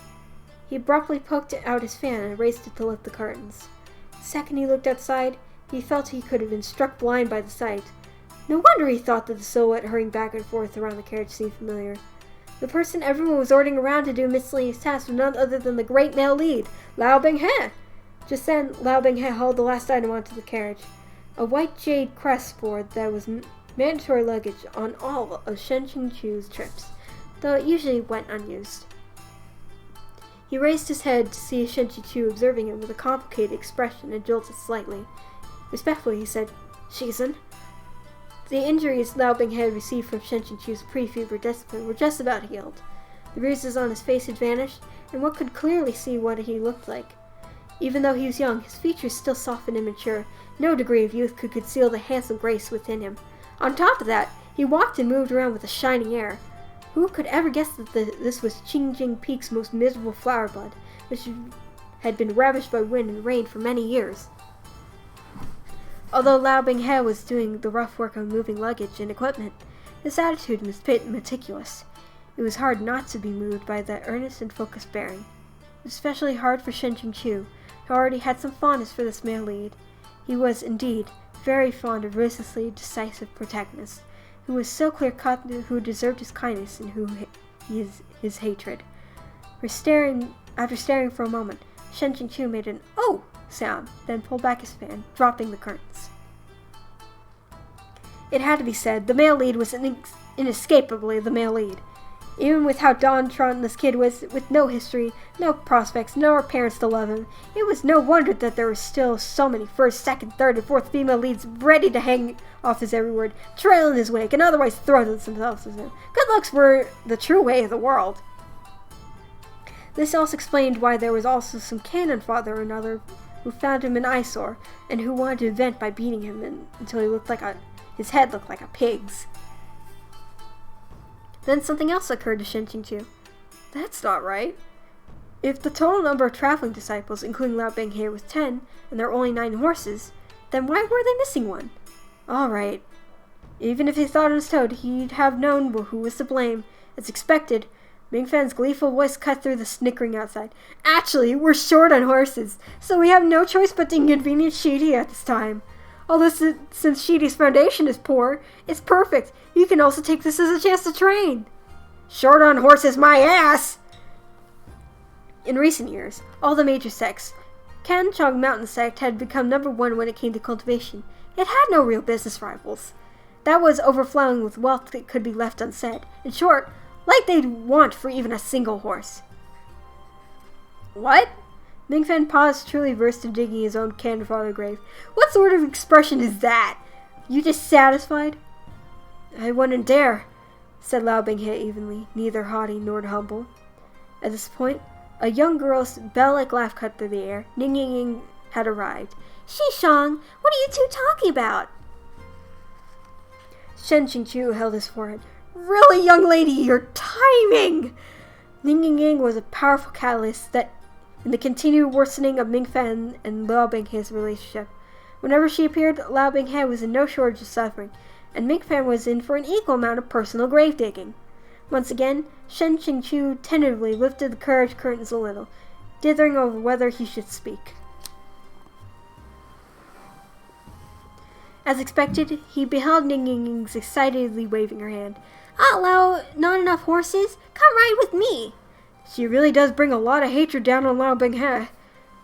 He abruptly poked out his fan and raised it to lift the curtains. The second he looked outside, he felt he could have been struck blind by the sight. No wonder he thought that the silhouette hurrying back and forth around the carriage seemed familiar. The person everyone was ordering around to do miscellaneous tasks was none other than the great male lead, Lao Binghe. Just then, Lao Binghe hauled the last item onto the carriage. A white jade crest board that was mandatory luggage on all of Shen Qingqiu's trips, though it usually went unused. He raised his head to see Shen Qingqiu observing him with a complicated expression and jolted slightly. Respectfully, he said, "Shizun." The injuries Lao Binghe had received from Shen Qingqiu's pre-fever discipline were just about healed. The bruises on his face had vanished, and one could clearly see what he looked like. Even though he was young, his features still soft and immature. No degree of youth could conceal the handsome grace within him. On top of that, he walked and moved around with a shining air. Who could ever guess that this was Qingqing Peak's most miserable flower bud, which had been ravished by wind and rain for many years? Although Lao Binghe was doing the rough work of moving luggage and equipment, his attitude was meticulous. It was hard not to be moved by that earnest and focused bearing. It was especially hard for Shen Qingqiu, who already had some fondness for this male lead. He was, indeed, very fond of ruthlessly decisive protagonists, who was so clear-cut, who deserved his kindness and who his hatred. After staring for a moment, Shen Qingqiu made an "oh" sound, then pulled back his fan, dropping the curtains. It had to be said, the male lead was inescapably the male lead. Even with how downtrodden this kid was, with no history, no prospects, no parents to love him, it was no wonder that there were still so many first, second, third, and fourth female leads ready to hang off his every word, trail in his wake, and otherwise throw themselves at him. Good looks were the true way of the world. This also explained why there was also some cannon father or another who found him an eyesore, and who wanted to vent by beating him until his head looked like a pig's. Then something else occurred to Shen Qingqiu. That's not right. If the total number of traveling disciples, including Lao Benghe, was 10, and there were only 9 horses, then why were they missing one? All right. Even if he thought on his toad, he'd have known who was to blame. As expected, Ming Fan's gleeful voice cut through the snickering outside. Actually, we're short on horses, so we have no choice but to inconvenience Shidi at this time. Although since Shidi's foundation is poor, it's perfect. You can also take this as a chance to train. Short on horses, my ass! In recent years, all the major sects, Kanchong Mountain sect had become number 1 when it came to cultivation. It had no real business rivals. That was overflowing with wealth that could be left unsaid. In short, like they'd want for even a single horse. What? Mingfen paused, truly versed in digging his own cannon father grave. What sort of expression is that? You dissatisfied? I wouldn't dare, said Lao Benghe evenly, neither haughty nor humble. At this point, a young girl's bell-like laugh cut through the air. Ning Ying Ying had arrived. Shishang, what are you two talking about? Shen Qingqiu held his forehead. Really, young lady, your timing! Ning Ying Ying was a powerful catalyst that in the continued worsening of Ming Fan and Lao Benghe's relationship. Whenever she appeared, Lao Benghe was in no shortage of suffering, and Ming Fan was in for an equal amount of personal grave digging. Once again, Shen Qingqiu tentatively lifted the carriage curtains a little, dithering over whether he should speak. As expected, he beheld Ning Ying Ying's excitedly waving her hand. Ah, Lao, not enough horses? Come ride with me! She really does bring a lot of hatred down on Lao Benghe.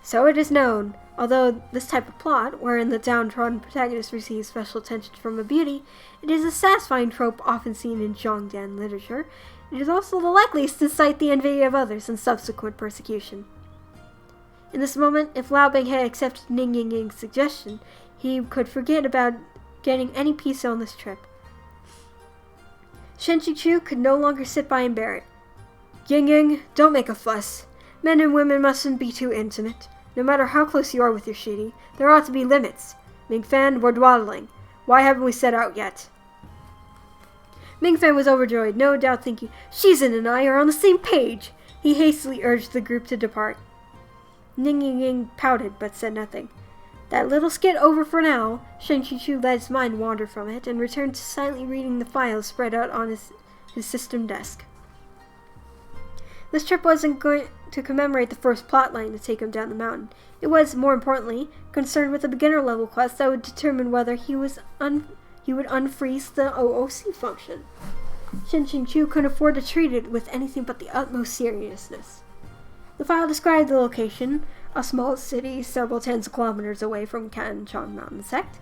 So it is known, although this type of plot, wherein the downtrodden protagonist receives special attention from a beauty, it is a satisfying trope often seen in Zhongdian literature. It is also the likeliest to incite the envy of others and subsequent persecution. In this moment, if Lao Benghe accepted Ning Ying Ying's suggestion, he could forget about getting any peace on this trip. Shen Qingqiu could no longer sit by and bear it. Ying Ying, don't make a fuss. Men and women mustn't be too intimate. No matter how close you are with your Shidi, there ought to be limits. Ming Fan, we're dawdling. Why haven't we set out yet? Ming Fan was overjoyed, no doubt thinking, Shizhen and I are on the same page. He hastily urged the group to depart. Ning Ying Ying pouted, but said nothing. That little skit over for now, Shen Qingqiu let his mind wander from it, and returned to silently reading the files spread out on his system desk. This trip wasn't going to commemorate the first plotline to take him down the mountain. It was, more importantly, concerned with a beginner-level quest that would determine whether he would unfreeze the OOC function. Shen Qingqiu couldn't afford to treat it with anything but the utmost seriousness. The file described the location, a small city several tens of kilometers away from Kanchong Mountain sect.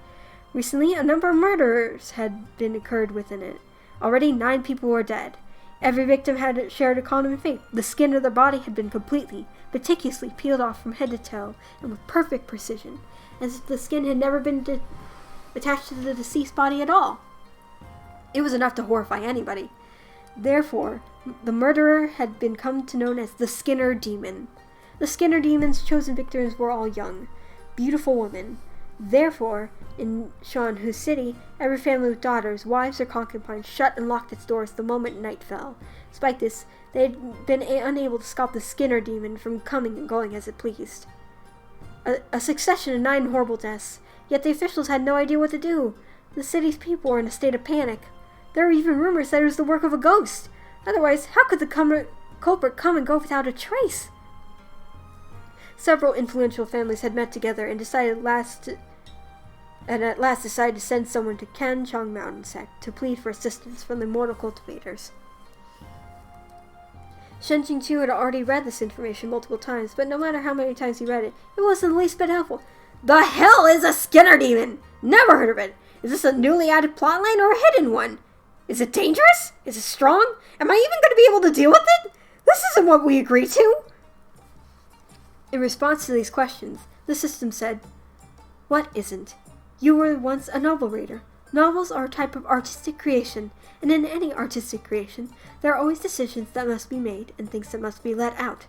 Recently, a number of murders had been occurred within it. Already 9 people were dead. Every victim had shared a common fate. The skin of their body had been completely, meticulously peeled off from head to toe, and with perfect precision, as if the skin had never been attached to the deceased body at all. It was enough to horrify anybody. Therefore, the murderer had been come to known as the Skinner Demon. The Skinner Demon's chosen victims were all young, beautiful women. Therefore, in Shanhu City, every family with daughters, wives, or concubines shut and locked its doors the moment night fell. Despite this, they had been unable to stop the Skinner Demon from coming and going as it pleased. A succession of 9 horrible deaths, yet the officials had no idea what to do. The city's people were in a state of panic. There were even rumors that it was the work of a ghost. Otherwise, how could the culprit come and go without a trace? Several influential families had met together and at last decided to send someone to Kanchong Mountain sect to plead for assistance from the mortal cultivators. Shen Jingqiu had already read this information multiple times, but no matter how many times he read it, it wasn't the least bit helpful. The hell is a Skinner demon? Never heard of it. Is this a newly added plotline or a hidden one? Is it dangerous? Is it strong? Am I even going to be able to deal with it? This isn't what we agreed to. In response to these questions, the system said, "What isn't? You were once a novel reader. Novels are a type of artistic creation, and in any artistic creation, there are always decisions that must be made and things that must be let out.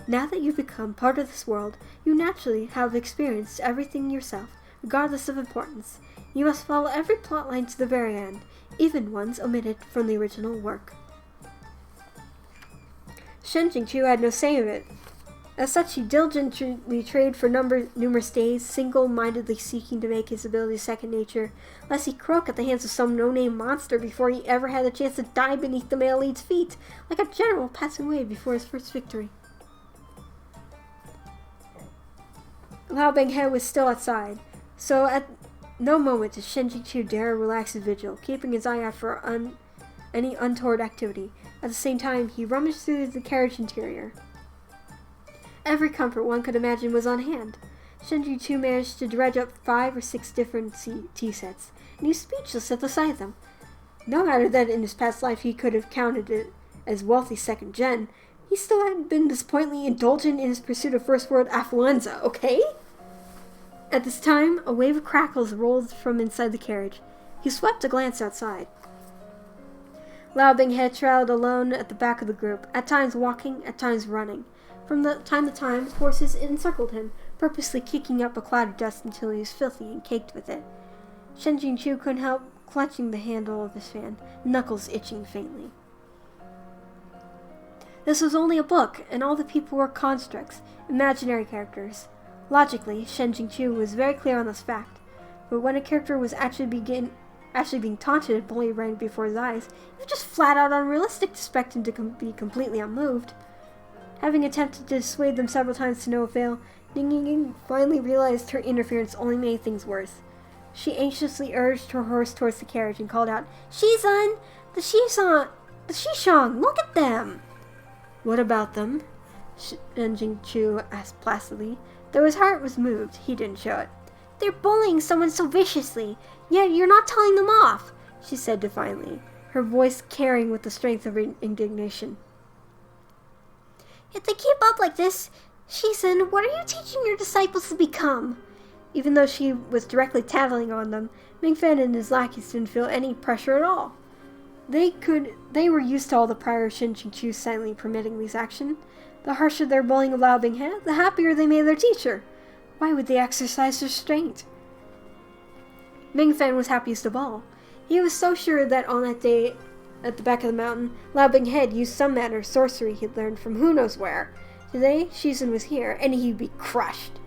Now that you've become part of this world, you naturally have experienced everything yourself, regardless of importance. You must follow every plotline to the very end, even ones omitted from the original work." Shen Jingqiu had no say in it. As such, he diligently trained for numerous days, single-mindedly seeking to make his abilities second nature, lest he croak at the hands of some no-name monster before he ever had a chance to die beneath the male lead's feet, like a general passing away before his first victory. Lao Binghe was still outside, so at no moment did Shen Jingqiu dare relax his vigil, keeping his eye out for any untoward activity. At the same time, he rummaged through the carriage interior. Every comfort one could imagine was on hand. Shen Jingqiu managed to dredge up 5 or 6 different tea sets, and he was speechless at the sight of them. No matter that in his past life he could have counted it as wealthy second gen, he still hadn't been disappointingly indulgent in his pursuit of first world affluenza, okay? At this time, a wave of crackles rolled from inside the carriage. He swept a glance outside. Lao Binghe trailed alone at the back of the group, at times walking, at times running. From time to time, horses encircled him, purposely kicking up a cloud of dust until he was filthy and caked with it. Shen Jingqiu couldn't help clutching the handle of his fan, knuckles itching faintly. This was only a book, and all the people were constructs, imaginary characters. Logically, Shen Jingqiu was very clear on this fact, but when a character was actually being taunted and bullied right before his eyes, it was just flat out unrealistic to expect him to be completely unmoved. Having attempted to dissuade them several times to no avail, Ning Ying finally realized her interference only made things worse. She anxiously urged her horse towards the carriage and called out, "Shizun! The Shishong! Look at them!" "What about them?" Shen Jingqiu asked placidly. Though his heart was moved, he didn't show it.
"They're bullying someone so viciously,
yet you're not telling them off," she said defiantly, her voice carrying with the strength of indignation.
"If they keep up like this, Shizun, what are you teaching your disciples to become?"
Even though she was directly tattling on them, Mingfen and his lackeys didn't feel any pressure at all. They were used to all the prior Shen Jingqiu silently permitting these actions. The harsher their bullying of Lao Binghe, the happier they made their teacher. Why would they exercise restraint? Mingfen was happiest of all. He was so sure that on that day at the back of the mountain, Lao Binghe had used some manner of sorcery he'd learned from who knows where. Today, Shizun was here, and he'd be crushed.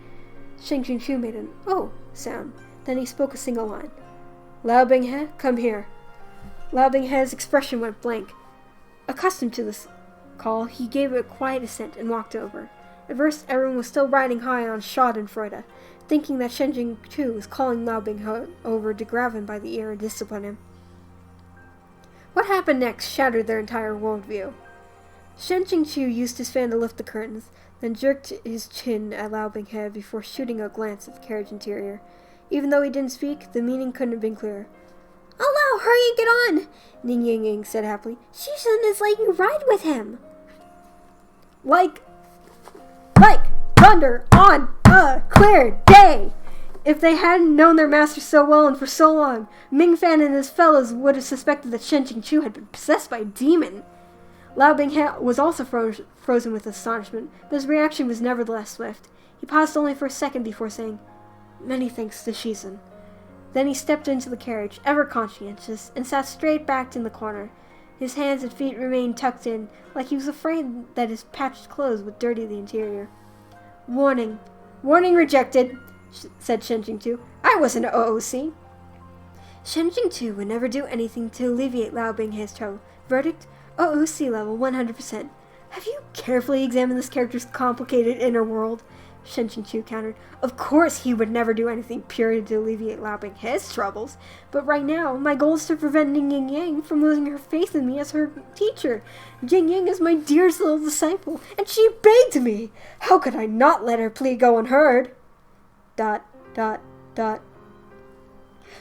Shen Jingqiu made an "oh" sound. Then he spoke a single line. "Lao Binghe, come here." Lao Binghe's expression went blank. Accustomed to this call, he gave a quiet assent and walked over. At first, everyone was still riding high on schadenfreude, thinking that Shen Jingqiu was calling Lao Binghe over to grab him by the ear and discipline him. What happened next shattered their entire worldview. Shen Jingqiu used his fan to lift the curtains, then jerked his chin at Lao Binghe before shooting a glance at the carriage interior. Even though he didn't speak, the meaning couldn't have been clearer.
"Oh, Lao, hurry and get on!"
Ning Ying said happily.
"Shizun is letting you ride with him."
Like thunder on a clear day! If they hadn't known their master so well and for so long, Mingfen and his fellows would have suspected that Shen Jingqiu had been possessed by a demon. Lao Binghe was also frozen with astonishment, but his reaction was nevertheless swift. He paused only for a second before saying, "Many thanks to Shizun." Then he stepped into the carriage, ever conscientious, and sat straight backed in the corner. His hands and feet remained tucked in, like he was afraid that his patched clothes would dirty the interior. "Warning. Warning rejected," said Shen Jingqiu. "I wasn't an OOC." Shen Jingqiu would never do anything to alleviate Lao Binghe's trouble. Verdict: OOC level 100%. Have you carefully examined this character's complicated inner world? Shen Qingqiu countered. Of course he would never do anything purely to alleviate Lao Binghe's troubles, but right now, my goal is to prevent Ning Yang Yang from losing her faith in me as her teacher. Jing Yang is my dearest little disciple, and she begged me. How could I not let her plea go unheard? ...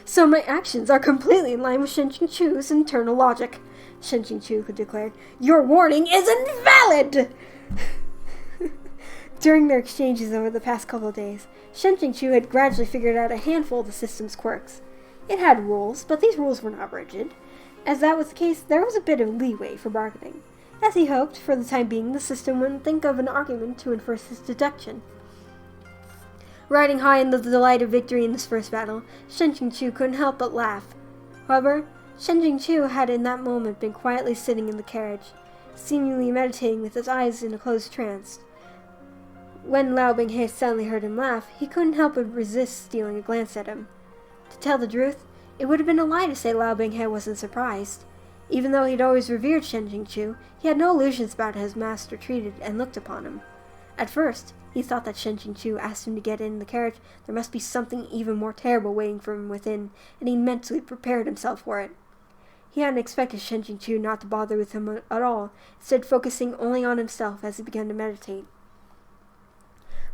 So my actions are completely in line with Shen Qingqiu's internal logic, Shen Qingqiu declared. Your warning is invalid! During their exchanges over the past couple of days, Shen Qingqiu had gradually figured out a handful of the system's quirks. It had rules, but these rules were not rigid. As that was the case, there was a bit of leeway for bargaining. As he hoped, for the time being, the system wouldn't think of an argument to enforce his deduction. Riding high in the delight of victory in this first battle, Shen Qingqiu couldn't help but laugh. However, Shen Qingqiu had in that moment been quietly sitting in the carriage, seemingly meditating with his eyes in a closed trance. When Lao Binghe suddenly heard him laugh, he couldn't help but resist stealing a glance at him. To tell the truth, it would have been a lie to say Lao Binghe wasn't surprised. Even though he'd always revered Shen Qingqiu, he had no illusions about how his master treated and looked upon him. At first, he thought that Shen Qingqiu asked him to get in the carriage. There must be something even more terrible waiting for him within, and he mentally prepared himself for it. He hadn't expected Shen Qingqiu not to bother with him at all, instead focusing only on himself as he began to meditate.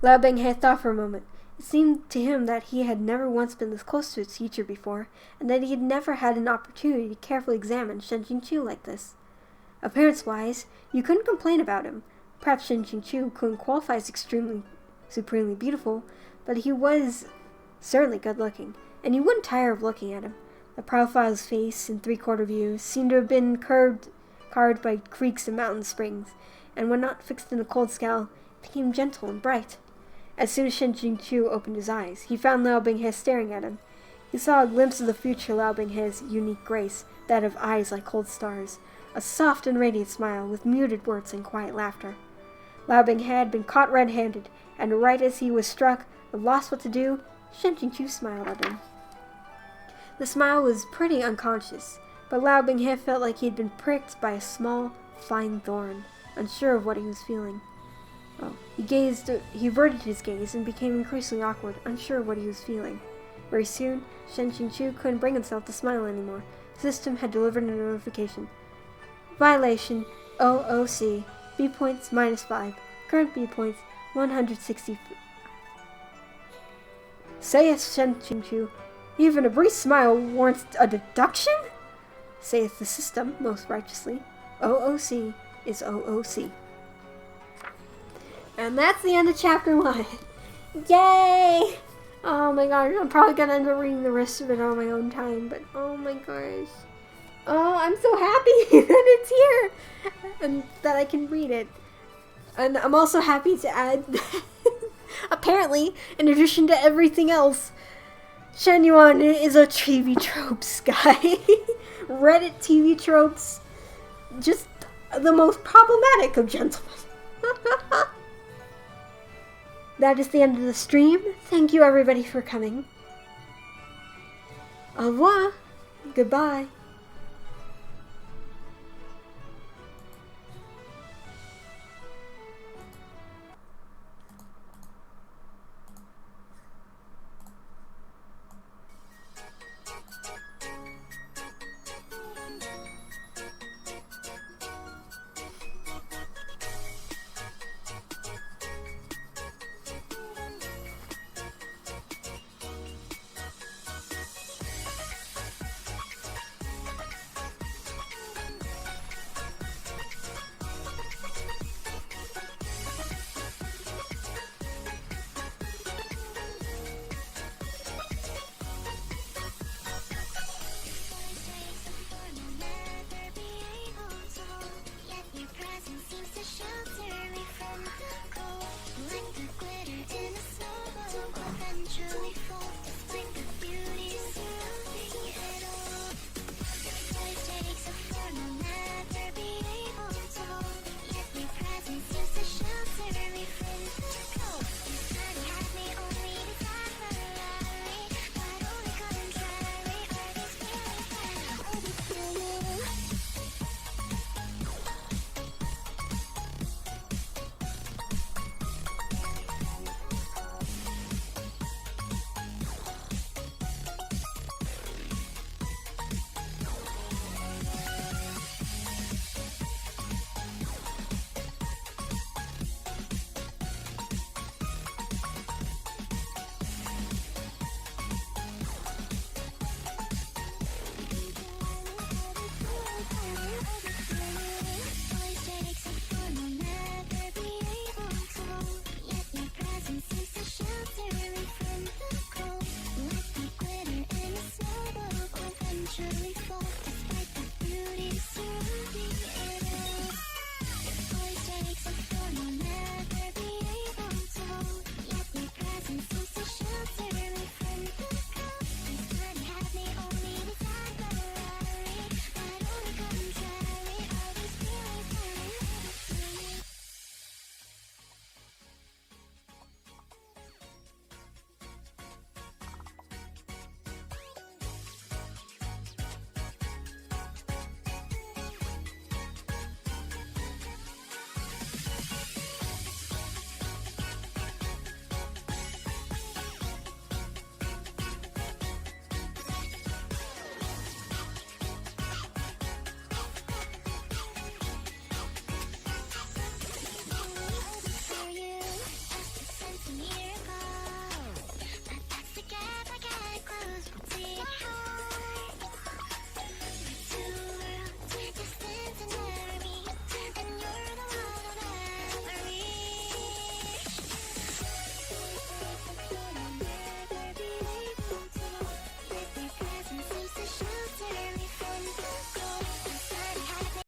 Lao Binghe thought for a moment. It seemed to him that he had never once been this close to his teacher before, and that he had never had an opportunity to carefully examine Shen Qingqiu like this. Appearance-wise, you couldn't complain about him. Perhaps Shen Qingqiu couldn't qualify as supremely beautiful, but he was certainly good-looking, and you wouldn't tire of looking at him. The profile's face, in three-quarter view, seemed to have been carved by creeks and mountain springs, and when not fixed in a cold scowl, became gentle and bright. As soon as Shen Qingqiu opened his eyes, he found Lao Binghe staring at him. He saw a glimpse of the future Lao Binghe's unique grace, that of eyes like cold stars, a soft and radiant smile with muted words and quiet laughter. Lao Binghe had been caught red-handed, and right as he was struck and lost what to do, Shen Qingqiu smiled at him. The smile was pretty unconscious, but Lao Binghe felt like he had been pricked by a small, fine thorn, unsure of what he was feeling. He averted his gaze and became increasingly awkward, unsure of what he was feeling. Very soon, Shen Qingqiu couldn't bring himself to smile anymore. The system had delivered a notification. Violation, OOC, B points -5. Current B points, 160. Saith Shen Qingqiu, even a brief smile warrants a deduction? Saith the system, most righteously. OOC is OOC. And that's the end of chapter 1. Yay! Oh my gosh, I'm probably gonna end up reading the rest of it on my own time, but oh my gosh. Oh, I'm so happy that it's here and that I can read it. And I'm also happy to add, apparently, in addition to everything else, Shen Yuan is a TV tropes guy. Reddit TV tropes, just the most problematic of gentlemen. That is the end of the stream. Thank you everybody for coming. Au revoir. Goodbye.